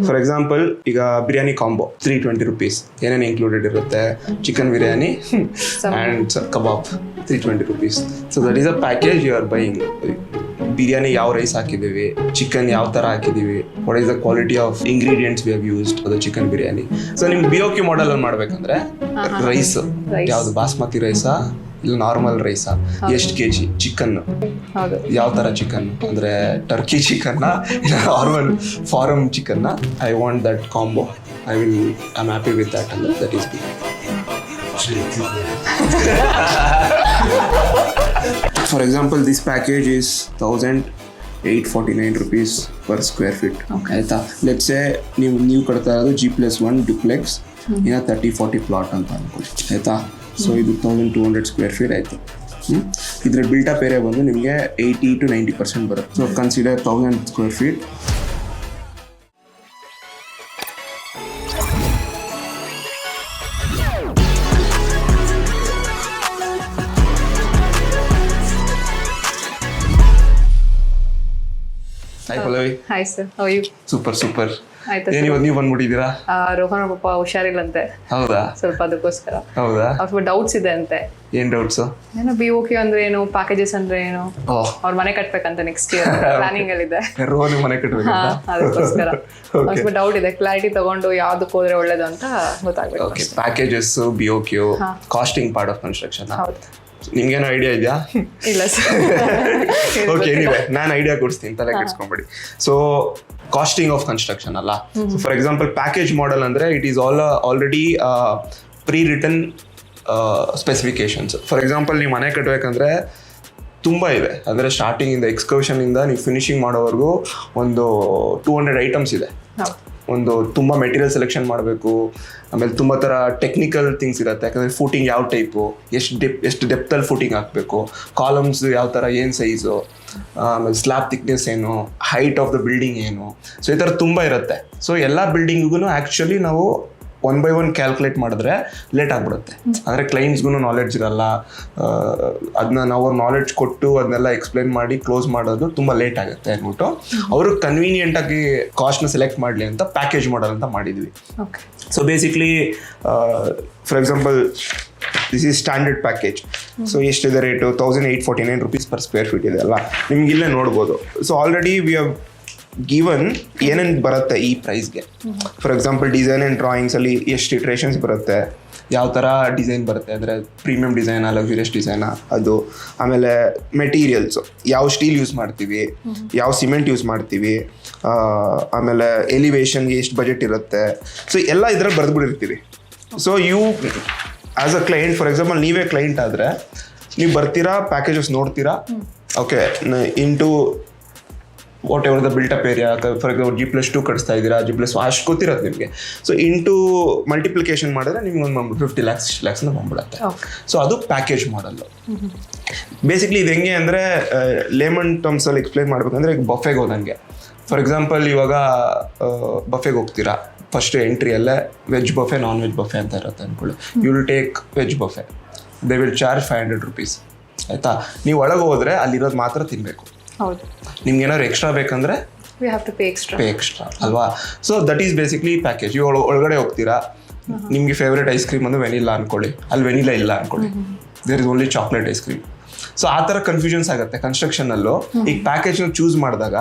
For example ಈಗ biryani combo 320 rupees ಏನೇನು included ಇರುತ್ತೆ, chicken biryani and kebab 320 rupees. So that is a package you are buying. Biryani ಯಾವ rice ಹಾಕಿದ್ದೀವಿ, chicken ಯಾವ ಥರ ಹಾಕಿದ್ದೀವಿ, what is the quality of ingredients we have used ಅದು chicken biryani. So ನಿಮ್ಗೆ BOQ ಮಾಡೆಲ್ ಅಲ್ಲಿ ಮಾಡ್ಬೇಕಂದ್ರೆ ರೈಸ್ ಯಾವ್ದು ಬಾಸ್ಮತಿ ರೈಸಾ ಇಲ್ಲ ನಾರ್ಮಲ್ ರೈಸಾ, ಎಷ್ಟು kg ಚಿಕನ್, ಯಾವ ಥರ ಚಿಕನ್ ಅಂದರೆ ಟರ್ಕಿ ಚಿಕನ್ನ ಇಲ್ಲ ನಾರ್ಮಲ್ ಫಾರಮ್ ಚಿಕನ್ನ, I want that combo, I am happy with that ಅಂದರೆ that is B. For example this package is 1849 rupees per square feet. ಆಯಿತಾ, ಲೆಟ್ಸೆ ನೀವು ಕಟ್ತಾ ಇರೋದು G+1 ಡ್ಯುಪ್ಲೆಕ್ಸ್ ಇನ್ನ 30-40 ಪ್ಲಾಟ್ ಅಂತ ಅನ್ಕೊಳ್ಳಿ. ಆಯಿತಾ, ಸೊ ಇದು 1200 square feet ಆಯಿತು. ಇದರ ಬಿಲ್ಟಪ್ ಏರಿಯಾ ಬಂದು ನಿಮಗೆ 80 to 90% ಬರುತ್ತೆ. So consider 1000 square feet. Hi Pallavi. Hi sir, how are you? Super. ಆಯ್ತಾ ಏನಿವತ್ತು ನೀವು ಬಂದ್ಬಿಟ್ಟಿದ್ದೀರಾ? ರೋಹನ್ ಪಾಪ ಹುಷಾರಿಲ್ಲಂತೆ, ಹೌದಾ? ಸ್ವಲ್ಪ ಅದಕ್ಕೋಸ್ಕರ. ಹೌದಾ? ಸ್ವಲ್ಪ ಡೌಟ್ಸ್ ಇದೆ ಅಂತೆ. ಏನ್ ಡೌಟ್ಸ್? ಏನೋ BOQ ಅಂದ್ರೆ ಏನು, ಪ್ಯಾಕೇಜಸ್ ಅಂದ್ರೆ ಏನು, ಅವ್ರ ಮನೆ ಕಟ್ಬೇಕಂತ ನೆಕ್ಸ್ಟ್ ಇಯರ್ ಪ್ಲಾನಿಂಗ್ ಅಲ್ಲಿ ಇದೆ. ರೋಹನ್ ಮನೆ ಕಟ್ಬೇಕಂತ ಅದಕ್ಕೋಸ್ಕರ ಸ್ವಲ್ಪ ಡೌಟ್ ಇದೆ. ಕ್ಲಾರಿಟಿ ತಗೊಂಡು ಯಾವ್ದಕ್ಕೆ ಹೋದ್ರೆ ಒಳ್ಳೇದು ಅಂತ ಗೊತ್ತಾಗ್ಬೇಕು. Okay, packages, BOQ, costing part of construction. ಹೌದು. ನಿಮ್ಗೇನೋ ಐಡಿಯಾ ಇದೆಯಾ? ಇಲ್ಲ ಸರ್. ಓಕೆ, ಎನಿವೆ ನಾನು ಐಡಿಯಾ ಕೊಡಿಸ್ತೀನಿ, ತಲೆ ಕೆಡಿಸ್ಕೊಂಬೇಡಿ. ಸೊ ಕಾಸ್ಟಿಂಗ್ ಆಫ್ ಕನ್ಸ್ಟ್ರಕ್ಷನ್ ಅಲ್ಲ. ಫಾರ್ ಎಕ್ಸಾಂಪಲ್ ಪ್ಯಾಕೇಜ್ ಮಾಡೆಲ್ ಅಂದರೆ it is already pre written specifications. For example ನೀವು ಮನೆ ಕಟ್ಟಬೇಕಂದ್ರೆ ತುಂಬ ಇದೆ, ಅಂದರೆ ಸ್ಟಾರ್ಟಿಂಗಿಂದ ಎಕ್ಸ್ಕರ್ಷನಿಂದ ನೀವು ಫಿನಿಶಿಂಗ್ ಮಾಡೋವರೆಗೂ ಒಂದು 200 ಐಟಮ್ಸ್ ಇದೆ. ಒಂದು ತುಂಬ ಮೆಟೀರಿಯಲ್ ಸೆಲೆಕ್ಷನ್ ಮಾಡಬೇಕು, ಆಮೇಲೆ ತುಂಬ ಥರ ಟೆಕ್ನಿಕಲ್ ಥಿಂಗ್ಸ್ ಇರುತ್ತೆ. ಯಾಕಂದರೆ ಫೂಟಿಂಗ್ ಯಾವ ಟೈಪು, ಎಷ್ಟು ಡೆಪ್ತಲ್ಲಿ ಫೂಟಿಂಗ್ ಹಾಕಬೇಕು, ಕಾಲಮ್ಸ್ ಯಾವ ಥರ, ಏನು ಸೈಜು, ಆಮೇಲೆ ಸ್ಲ್ಯಾಬ್ ಥಿಕ್ನೆಸ್ ಏನು, ಹೈಟ್ ಆಫ್ ದ ಬಿಲ್ಡಿಂಗ್ ಏನು. ಸೊ ಈ ಥರ ತುಂಬ ಇರುತ್ತೆ. ಸೊ ಎಲ್ಲ ಬಿಲ್ಡಿಂಗಿಗೂ ಆ್ಯಕ್ಚುಲಿ ನಾವು 1 by 1 ಕ್ಯಾಲ್ಕುಲೇಟ್ ಮಾಡಿದ್ರೆ ಲೇಟ್ ಆಗಿಬಿಡುತ್ತೆ. ಅಂದರೆ ಕ್ಲೈಂಟ್ಸ್ಗೂ ನಾಲೆಡ್ಜ್ ಇರಲ್ಲ, ಅದನ್ನ ನಾವು ಅವ್ರ ನಾಲೆಡ್ಜ್ ಕೊಟ್ಟು ಅದನ್ನೆಲ್ಲ ಎಕ್ಸ್ಪ್ಲೈನ್ ಮಾಡಿ ಕ್ಲೋಸ್ ಮಾಡೋದು ತುಂಬ ಲೇಟ್ ಆಗುತ್ತೆ ಅಂದ್ಬಿಟ್ಟು ಅವರು ಕನ್ವೀನಿಯೆಂಟಾಗಿ ಕಾಸ್ಟ್ನ ಸೆಲೆಕ್ಟ್ ಮಾಡಲಿ ಅಂತ ಪ್ಯಾಕೇಜ್ ಮಾಡೆಲ್ ಅಂತ ಮಾಡಿದ್ವಿ. So basically for example this is standard package. So ಎಷ್ಟಿದೆ rate? 1849 rupees per square feet ಇದೆ ಅಲ್ಲ, ನಿಮ್ಗೆ ಇಲ್ಲೇ ನೋಡ್ಬೋದು. So already we have given ಏನೇನು ಬರುತ್ತೆ ಈ ಪ್ರೈಸ್ಗೆ. ಫಾರ್ ಎಕ್ಸಾಂಪಲ್ ಡಿಸೈನ್ ಆ್ಯಂಡ್ ಡ್ರಾಯಿಂಗ್ಸಲ್ಲಿ ಎಷ್ಟು ಇಟ್ರೇಷನ್ಸ್ ಬರುತ್ತೆ, ಯಾವ ಥರ ಡಿಸೈನ್ ಬರುತ್ತೆ, ಅಂದರೆ ಪ್ರೀಮಿಯಂ ಡಿಸೈನಾ, ಲಕ್ಸುರಿಯಸ್ ಡಿಸೈನಾ ಅದು, ಆಮೇಲೆ ಮೆಟೀರಿಯಲ್ಸು, ಯಾವ ಸ್ಟೀಲ್ ಯೂಸ್ ಮಾಡ್ತೀವಿ, ಯಾವ ಸಿಮೆಂಟ್ ಯೂಸ್ ಮಾಡ್ತೀವಿ, ಆಮೇಲೆ ಎಲಿವೇಷನ್ಗೆ ಎಷ್ಟು ಬಜೆಟ್ ಇರುತ್ತೆ. ಸೊ ಎಲ್ಲ ಇದರಲ್ಲಿ ಬರೆದ್ಬಿಟ್ಟಿರ್ತೀವಿ. So as a client, for example ನೀವೇ ಕ್ಲೈಂಟ್ ಆದರೆ ನೀವು ಬರ್ತೀರಾ, ಪ್ಯಾಕೇಜಸ್ ನೋಡ್ತೀರಾ, okay into whatever the built up area. For example G+2 ಕಟ್ಸ್ತಾ ಇದ್ದೀರಾ, G+1 ಅಷ್ಟು ಗೊತ್ತಿರೋದು ನಿಮಗೆ. ಸೊ ಇಂಟು ಮಲ್ಟಿಪ್ಲಿಕೇಶನ್ ಮಾಡಿದ್ರೆ ನಿಮ್ಗೆ ಒಂದು 50 lakhs ಬಂದ್ಬಿಡುತ್ತೆ. ಸೊ ಅದು ಪ್ಯಾಕೇಜ್ ಮಾಡಲ್ಲು. ಬೇಸಿಕ್ಲಿ ಇದು ಹೆಂಗೆ ಅಂದರೆ ಲೇಮನ್ ಟರ್ಮ್ಸಲ್ಲಿ ಎಕ್ಸ್ಪ್ಲೈನ್ ಮಾಡ್ಬೇಕಂದ್ರೆ ಈಗ ಬಫೆಗೆ ಹೋದಂಗೆ. ಫಾರ್ ಎಕ್ಸಾಂಪಲ್ ಇವಾಗ ಬಫೆಗೆ ಹೋಗ್ತೀರಾ, ಫಸ್ಟ್ ಎಂಟ್ರಿಯಲ್ಲೇ veg buffet, non veg buffet ಅಂತ ಇರುತ್ತೆ ಅಂದ್ಕೊಳ್ಳಿ. You will take veg buffet, they will charge 500 rupees. ಆಯಿತಾ, ನೀವು ಒಳಗೆ ಹೋದರೆ ಅಲ್ಲಿರೋದು ಮಾತ್ರ ತಿನ್ನಬೇಕು. ಹೌದು. ನಿಮ್ಗೆ ಏನಾದ್ರು ಎಕ್ಸ್ಟ್ರಾ ಬೇಕಂದ್ರೆ we have to pay extra ಅಲ್ವಾ? So that is basically package. ನೀವು ಒಳಗಡೆ ಹೋಗ್ತೀರಾ, ನಿಮಗೆ ಫೇವ್ರೇಟ್ ಐಸ್ ಕ್ರೀಮ್ ಅಂದ್ರೆ ವೆನಿಲಾ ಅನ್ಕೊಳ್ಳಿ, ಅಲ್ಲಿ ವೆನಿಲಾ ಇಲ್ಲ ಅನ್ಕೊಳ್ಳಿ, there is only chocolate ice cream. So ಆ ಥರ ಕನ್ಫ್ಯೂಷನ್ಸ್ ಆಗುತ್ತೆ ಕನ್ಸ್ಟ್ರಕ್ಷನಲ್ಲೂ. ಈಗ ಪ್ಯಾಕೇಜ್ನ ಚೂಸ್ ಮಾಡಿದಾಗ,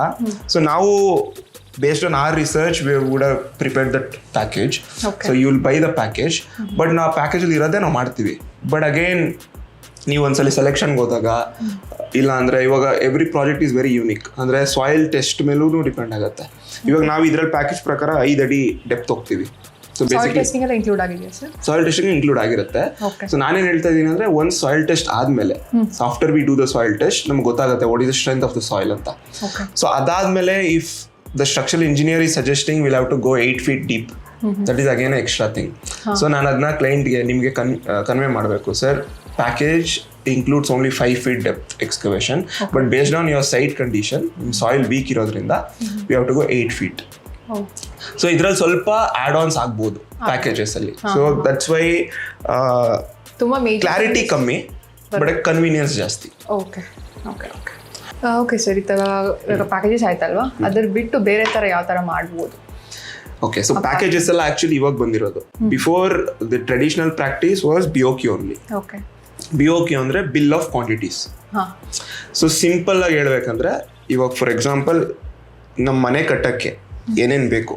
ಸೊ ನಾವು based on our research we would have prepared that package. So you will buy the package, but ನಾವು ಪ್ಯಾಕೇಜಲ್ಲಿ ಇರೋದೇ ನಾವು ಮಾಡ್ತೀವಿ. ಬಟ್ ಅಗೇನ್ ನೀವು ಒಂದ್ಸಲಿ ಸೆಲೆಕ್ಷನ್ಗೆ ಹೋದಾಗ, ಇಲ್ಲ ಅಂದರೆ ಇವಾಗ every project is very unique, ಅಂದರೆ ಸಾಯಿಲ್ ಟೆಸ್ಟ್ ಮೇಲೂ ಡಿಪೆಂಡ್ ಆಗುತ್ತೆ. ಇವಾಗ ನಾವು ಇದರಲ್ಲಿ ಪ್ಯಾಕೇಜ್ ಪ್ರಕಾರ 5 ಅಡಿ ಡೆಪ್ತ್ ಹೋಗ್ತೀವಿ. So basically soil testing include ಆಗಿರುತ್ತೆ. ಸೊ ನಾನೇನು ಹೇಳ್ತಾ ಇದ್ದೀನಿ ಅಂದರೆ, ಒಂದು ಸಾಯಿಲ್ ಟೆಸ್ಟ್ ಆದಮೇಲೆ, after we do the soil test, ನಮ್ಗೆ ಗೊತ್ತಾಗುತ್ತೆ what is the strength of the soil ಅಂತ. ಸೊ ಅದಾದಮೇಲೆ if the structural engineer is suggesting we'll have to go 8 feet deep. That is again an extra thing. So ನಾನು ಅದನ್ನ ಕ್ಲೈಂಟ್ಗೆ ನಿಮಗೆ convey ಮಾಡಬೇಕು, sir package includes only 5 feet depth excavation, but based on your site condition, soil weak ಇರೋದ್ರಿಂದ we have to go 8 feet. So ಇದರಲ್ಲಿ ಸ್ವಲ್ಪ add ons ಆಗ್ಬೋದು packages ಅಲ್ಲಿ. ಸೊ ದಟ್ಸ್ ವೈ ಕ್ಲಾರಿಟಿ ಕಮ್ಮಿ, ಬಟ್ ಕನ್ವೀನಿಯನ್ಸ್ ಜಾಸ್ತಿ. Okay sir, ಈ ಥರ packages ಆಯ್ತಲ್ವಾ, ಅದ್ರ ಬಿಟ್ಟು ಬೇರೆ ಥರ ಯಾವ ಥರ ಮಾಡ್ಬೋದು? ಓಕೆ ಸೊ ಪ್ಯಾಕೇಜಸ್ ಎಲ್ಲ ಆಕ್ಚುಲಿ ಇವಾಗ ಬಂದಿರೋದು. Before the traditional practice was BOQ only. Okay. BOQ ಅಂದರೆ bill of quantities. So simple ಆಗಿ ಹೇಳ್ಬೇಕಂದ್ರೆ ಇವಾಗ ಫಾರ್ ಎಕ್ಸಾಂಪಲ್ ನಮ್ಮ ಮನೆ ಕಟ್ಟಕ್ಕೆ ಏನೇನು ಬೇಕು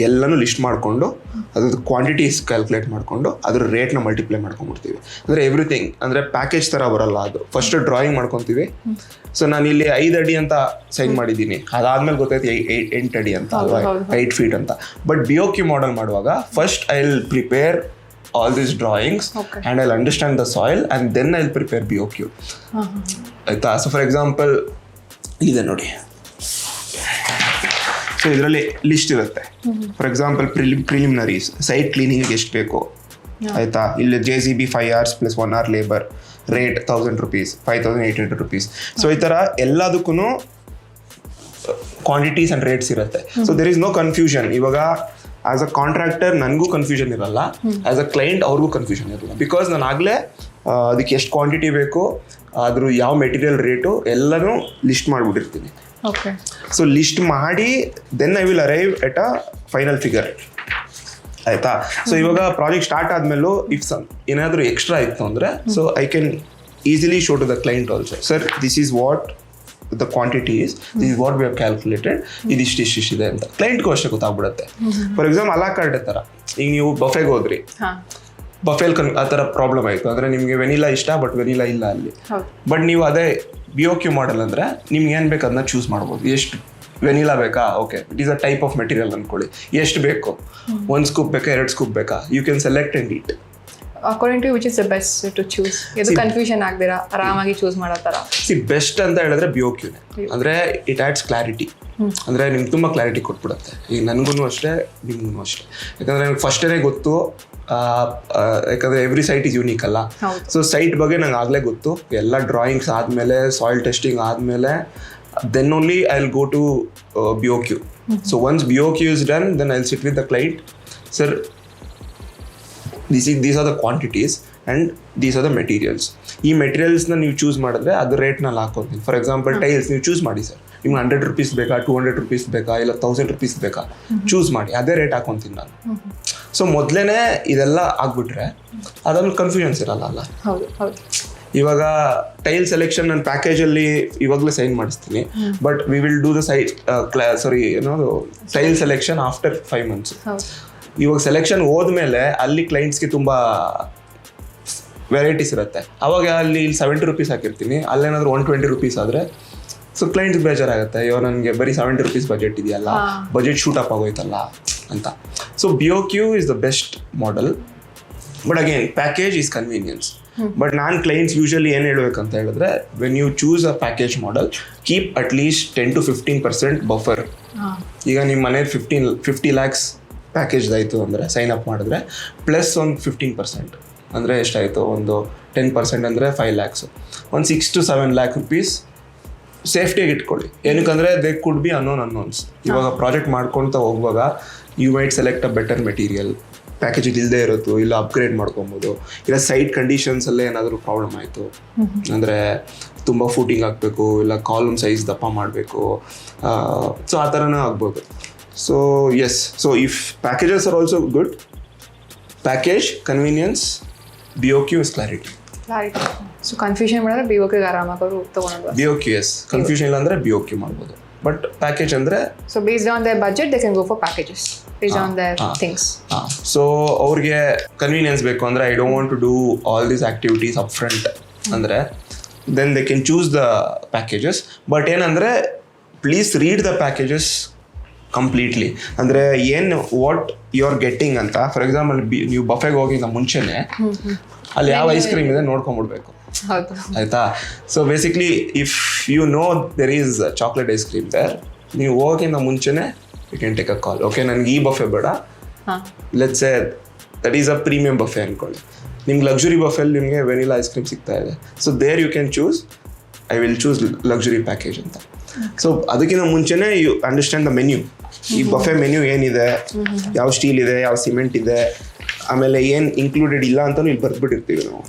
ಎಲ್ಲನೂ ಲಿಸ್ಟ್ ಮಾಡಿಕೊಂಡು ಅದ್ರದ್ದು ಕ್ವಾಂಟಿಟೀಸ್ ಕ್ಯಾಲ್ಕುಲೇಟ್ ಮಾಡಿಕೊಂಡು ಅದ್ರ ರೇಟ್ನ ಮಲ್ಟಿಪ್ಲೈ ಮಾಡ್ಕೊಂಡ್ಬಿಡ್ತೀವಿ. ಅಂದರೆ ಎವ್ರಿಥಿಂಗ್ ಅಂದರೆ ಪ್ಯಾಕೇಜ್ ಥರ ಬರಲ್ಲ ಅದು. ಫಸ್ಟ್ ಡ್ರಾಯಿಂಗ್ ಮಾಡ್ಕೊತೀವಿ. ಸೊ ನಾನು ಇಲ್ಲಿ 5 ಅಡಿ ಅಂತ ಸೈನ್ ಮಾಡಿದ್ದೀನಿ, ಅದಾದ್ಮೇಲೆ ಗೊತ್ತಾಯ್ತು 8 ಅಡಿ ಅಂತ ಅಲ್ವಾ, 8 feet ಅಂತ. ಬಟ್ BOQ ಮಾಡೆಲ್ ಮಾಡುವಾಗ first I will prepare all these drawings and I'll understand the soil and then I'll prepare BOQ. ಆಯ್ತಾ? ಸೊ ಫಾರ್ ಎಕ್ಸಾಂಪಲ್ ಇದೆ ನೋಡಿ, ಸೊ ಇದರಲ್ಲಿ ಲಿಸ್ಟ್ ಇರುತ್ತೆ. ಫಾರ್ ಎಕ್ಸಾಂಪಲ್ ಪ್ರಿಲಿಮಿನರೀಸ್ ಸೈಟ್ ಕ್ಲೀನಿಂಗ್ ಎಷ್ಟು ಬೇಕು, ಆಯ್ತಾ? ಇಲ್ಲಿ JCB 5 hours + 1 hour labour, rate 1000 rupees, 5800 rupees. So ಈ ಥರ ಎಲ್ಲದಕ್ಕೂ ಕ್ವಾಂಟಿಟೀಸ್ ಆ್ಯಂಡ್ ರೇಟ್ಸ್ ಇರುತ್ತೆ. So there is no confusion. ಇವಾಗ ಆಸ್ ಅ ಕಾಂಟ್ರಾಕ್ಟರ್ ನನಗೂ ಕನ್ಫ್ಯೂಷನ್ ಇರಲ್ಲ, ಆಸ್ ಅ ಕ್ಲೈಂಟ್ ಅವ್ರಿಗೂ ಕನ್ಫ್ಯೂಷನ್ ಇರಲ್ಲ. ಬಿಕಾಸ್ ನಾನು ಆಗಲೇ ಅದಕ್ಕೆ ಎಷ್ಟು ಕ್ವಾಂಟಿಟಿ ಬೇಕು, ಅದ್ರ ಯಾವ ಮೆಟೀರಿಯಲ್ ರೇಟು ಎಲ್ಲನೂ ಲಿಸ್ಟ್ ಮಾಡಿಬಿಟ್ಟಿರ್ತೀನಿ. ಓಕೆ. ಸೊ ಲಿಸ್ಟ್ ಮಾಡಿ then I will arrive at a final figure. ಆಯಿತಾ? ಸೊ ಇವಾಗ ಪ್ರಾಜೆಕ್ಟ್ ಸ್ಟಾರ್ಟ್ ಆದಮೇಲೂ ಇಫ್ ಏನಾದರೂ ಎಕ್ಸ್ಟ್ರಾ ಇತ್ತು ಅಂದರೆ so I can easily show to the client also, sir this is what the quantity is, this is what we have calculated, ಇದಿಷ್ಟಿದೆ ಅಂತ ಕ್ಲೈಂಟ್ಗೂ ಅಷ್ಟೇ ಗೊತ್ತಾಗ್ಬಿಡುತ್ತೆ. ಫಾರ್ ಎಕ್ಸಾಂಪಲ್ ಅಲಾ ಕಾರ್ಡ್ ಥರ, ಈಗ ನೀವು ಬಫೆಗೆ ಹೋದ್ರಿ, ಬಫೆಲ್ ಆ ಥರ ಪ್ರಾಬ್ಲಮ್ ಆಯಿತು ಅಂದರೆ ನಿಮಗೆ ವೆನಿಲಾ ಇಷ್ಟ ಬಟ್ ವೆನಿಲಾ ಇಲ್ಲ ಅಲ್ಲಿ. ಬಟ್ ನೀವು ಅದೇ BOQ ಮಾಡೆಲ್ ಅಂದರೆ ನಿಮ್ಗೆ ಏನು ಬೇಕು ಅದನ್ನ ಚೂಸ್ ಮಾಡ್ಬೋದು. ಎಷ್ಟು ವೆನಿಲಾ ಬೇಕಾ, okay it is a type of material ಅಂದ್ಕೊಳ್ಳಿ, ಎಷ್ಟು ಬೇಕು, 1 scoop ಬೇಕಾ 2 scoop ಬೇಕಾ, you can select and eat according to which is the best to choose. ಇದು ಕನ್ಫ್ಯೂಷನ್ ಆಗದಿರಾ ಆರಾಮಾಗಿ ಚೂಸ್ ಮಾಡೋ ಥರ. ಬೆಸ್ಟ್ ಅಂತ ಹೇಳಿದ್ರೆ BOQ ಅಂದರೆ ಇಟ್ ಆ್ಯಡ್ಸ್ ಕ್ಲಾರಿಟಿ. ಅಂದರೆ ನಿಮ್ಗೆ ತುಂಬ ಕ್ಲಾರಿಟಿ ಕೊಟ್ಬಿಡುತ್ತೆ. ಈಗ ನನಗೂ ಅಷ್ಟೇ ನಿಮ್ಗೂ ಅಷ್ಟೇ. ಯಾಕಂದರೆ ನನಗೆ ಫಸ್ಟೇ ಗೊತ್ತು, ಯಾಕಂದರೆ ಎವ್ರಿ ಸೈಟ್ ಈಸ್ ಯೂನಿಕ್ ಅಲ್ಲ. ಸೊ ಸೈಟ್ ಬಗ್ಗೆ ನಂಗೆ ಆಗಲೇ ಗೊತ್ತು. ಎಲ್ಲ ಡ್ರಾಯಿಂಗ್ಸ್ ಆದಮೇಲೆ, ಸಾಯಿಲ್ ಟೆಸ್ಟಿಂಗ್ ಆದಮೇಲೆ, then only I will go to BOQ. So once BOQ is done, then I will sit with the client, sir these are the quantities and these are the materials. ಈ ಮೆಟೀರಿಯಲ್ಸ್ನ ನೀವು choose ಮಾಡಿದ್ರೆ ಅದು ರೇಟ್ನಲ್ಲಿ ಹಾಕೋತೀನಿ. For example tiles ನೀವು choose ಮಾಡಿ, sir ನಿಮ್ಗೆ 100 rupees ಬೇಕಾ, 200 rupees ಬೇಕಾ, ಇಲ್ಲ 1000 rupees ಬೇಕಾ, ಚೂಸ್ ಮಾಡಿ, ಅದೇ ರೇಟ್ ಹಾಕೊತೀನಿ ನಾನು. ಸೊ ಮೊದಲೇ ಇದೆಲ್ಲ ಆಗ್ಬಿಟ್ರೆ ಅದ್ರಲ್ಲಿ ಕನ್ಫ್ಯೂಷನ್ಸ್ ಇರಲ್ಲ ಅಲ್ಲ. ಇವಾಗ ಟೈಲ್ ಸೆಲೆಕ್ಷನ್ ನನ್ನ ಪ್ಯಾಕೇಜಲ್ಲಿ ಇವಾಗಲೇ ಸೈನ್ ಮಾಡಿಸ್ತೀನಿ, but we will do the tile selection after 5 months. ಇವಾಗ ಸೆಲೆಕ್ಷನ್ ಹೋದ್ಮೇಲೆ ಅಲ್ಲಿ ಕ್ಲೈಂಟ್ಸ್ಗೆ ತುಂಬ ವೆರೈಟೀಸ್ ಇರುತ್ತೆ. ಅವಾಗ ಅಲ್ಲಿ 70 rupees ಹಾಕಿರ್ತೀನಿ, ಅಲ್ಲೇನಾದರೂ 120 rupees ಆದರೆ ಸೊ ಕ್ಲೈಂಟ್ಸ್ ಬೇಜಾರಾಗುತ್ತೆ, ಇವಾಗ ನನಗೆ ಬರೀ 70 rupees ಬಜೆಟ್ ಇದೆಯಲ್ಲ, ಬಜೆಟ್ ಶೂಟ್ ಅಪ್ ಆಗೋಯ್ತಲ್ಲ ಅಂತ. So BOQ is the best model. But again package is convenience. But ನಾನು ಕ್ಲೈಂಟ್ಸ್ ಯೂಶಲಿ ಏನು ಹೇಳ್ಬೇಕಂತ ಹೇಳಿದ್ರೆ, when you choose a package model, keep at least 10 to 15% buffer. ಈಗ ನಿಮ್ಮ ಮನೆ 50 lakhs ಪ್ಯಾಕೇಜ್ದಾಯಿತು ಅಂದರೆ ಸೈನ್ ಅಪ್ ಮಾಡಿದ್ರೆ ಪ್ಲಸ್ ಒಂದು 15% ಅಂದರೆ ಎಷ್ಟಾಯಿತು, ಒಂದು 10% ಅಂದರೆ 5 lakhs, ಒಂದು 6 to 7 lakh rupees ಸೇಫ್ಟಿಯಾಗಿ ಇಟ್ಕೊಳ್ಳಿ. ಏನಕ್ಕಂದರೆ ದೇ ಕುಡ್ ಬಿ ಅನ್ನೋನ್ಸ್. ಇವಾಗ ಪ್ರಾಜೆಕ್ಟ್ ಮಾಡ್ಕೊಳ್ತಾ ಹೋಗುವಾಗ you might select a better material, package ಇಲ್ಲದೆ ಇರುತ್ತೋ, ಇಲ್ಲ ಅಪ್ಗ್ರೇಡ್ ಮಾಡ್ಕೊಬೋದು, ಇಲ್ಲ ಸೈಟ್ ಕಂಡೀಷನ್ಸಲ್ಲೇ ಏನಾದರೂ ಪ್ರಾಬ್ಲಮ್ ಆಯಿತು ಅಂದರೆ ತುಂಬ ಫೂಟಿಂಗ್ ಹಾಕಬೇಕು, ಇಲ್ಲ ಕಾಲಮ್ ಸೈಜ್ ದಪ್ಪ ಮಾಡಬೇಕು, ಸೊ ಆ ಥರನೂ ಆಗ್ಬೋದು. So yes, so if packages are also good, package, convenience, BOQ is clarity. So confusion ಮಾಡಿದ್ರೆ BOQ ಆರಾಮಾಗಿ ಅವರು ತಗೊಳ್ಳೋದು. BOQ yes, confusion ಇಲ್ಲ ಅಂದ್ರೆ BOQ ಮಾಡ್ಬೋದು. But package ಅಂದ್ರೆ so based on their budget they can go for packages based on their things. So ಅವ್ರಿಗೆ convenience ಬೇಕು ಅಂದ್ರೆ I don't want to do all these activities upfront ಅಂದ್ರೆ then they can choose the packages. But ಏನಂದ್ರೆ please read the packages completely. ಅಂದರೆ ಏನು what you are getting ಅಂತ. For example ನೀವು ಬಫೆಗೆ ಹೋಗಿದ್ದ ಮುಂಚೆನೆ ಅಲ್ಲಿ ಯಾವ ಐಸ್ ಕ್ರೀಮ್ ಇದೆ ನೋಡ್ಕೊಂಡ್ಬಿಡ್ಬೇಕು, ಆಯಿತಾ? So basically if you know there is chocolate ice cream there, ನೀವು ಹೋಗೋಕ್ಕಿಂತ ಮುಂಚೆನೆ you can take a call, okay ನನಗೆ ಈ ಬಫೆ ಬೇಡ, let's say that is a premium buffet ಅಂದ್ಕೊಳ್ಳಿ, ನಿಮ್ಗೆ ಲಕ್ಸುರಿ ಬಫೆಲ್ಲಿ ನಿಮಗೆ ವೆನಿಲಾ ಐಸ್ ಕ್ರೀಮ್ ಸಿಗ್ತಾ ಇದೆ. So there you can choose I will choose luxury package ಅಂತ. ಸೊ ಅದಕ್ಕಿಂತ ಮುಂಚೆನೇ ಯು ಅಂಡರ್ಸ್ಟ್ಯಾಂಡ್ ದ ಮೆನ್ಯೂ. ಈ ಬಫೆ ಮೆನ್ಯೂ ಏನಿದೆ, ಯಾವ ಸ್ಟೀಲ್ ಇದೆ, ಯಾವ ಸಿಮೆಂಟ್ ಇದೆ, ಆಮೇಲೆ ಏನು ಇನ್ಕ್ಲೂಡೆಡ್ ಇಲ್ಲ ಅಂತಲೂ ಇಲ್ಲಿ ಬರ್ಬಿಟ್ಟಿರ್ತೀವಿ ನಾವು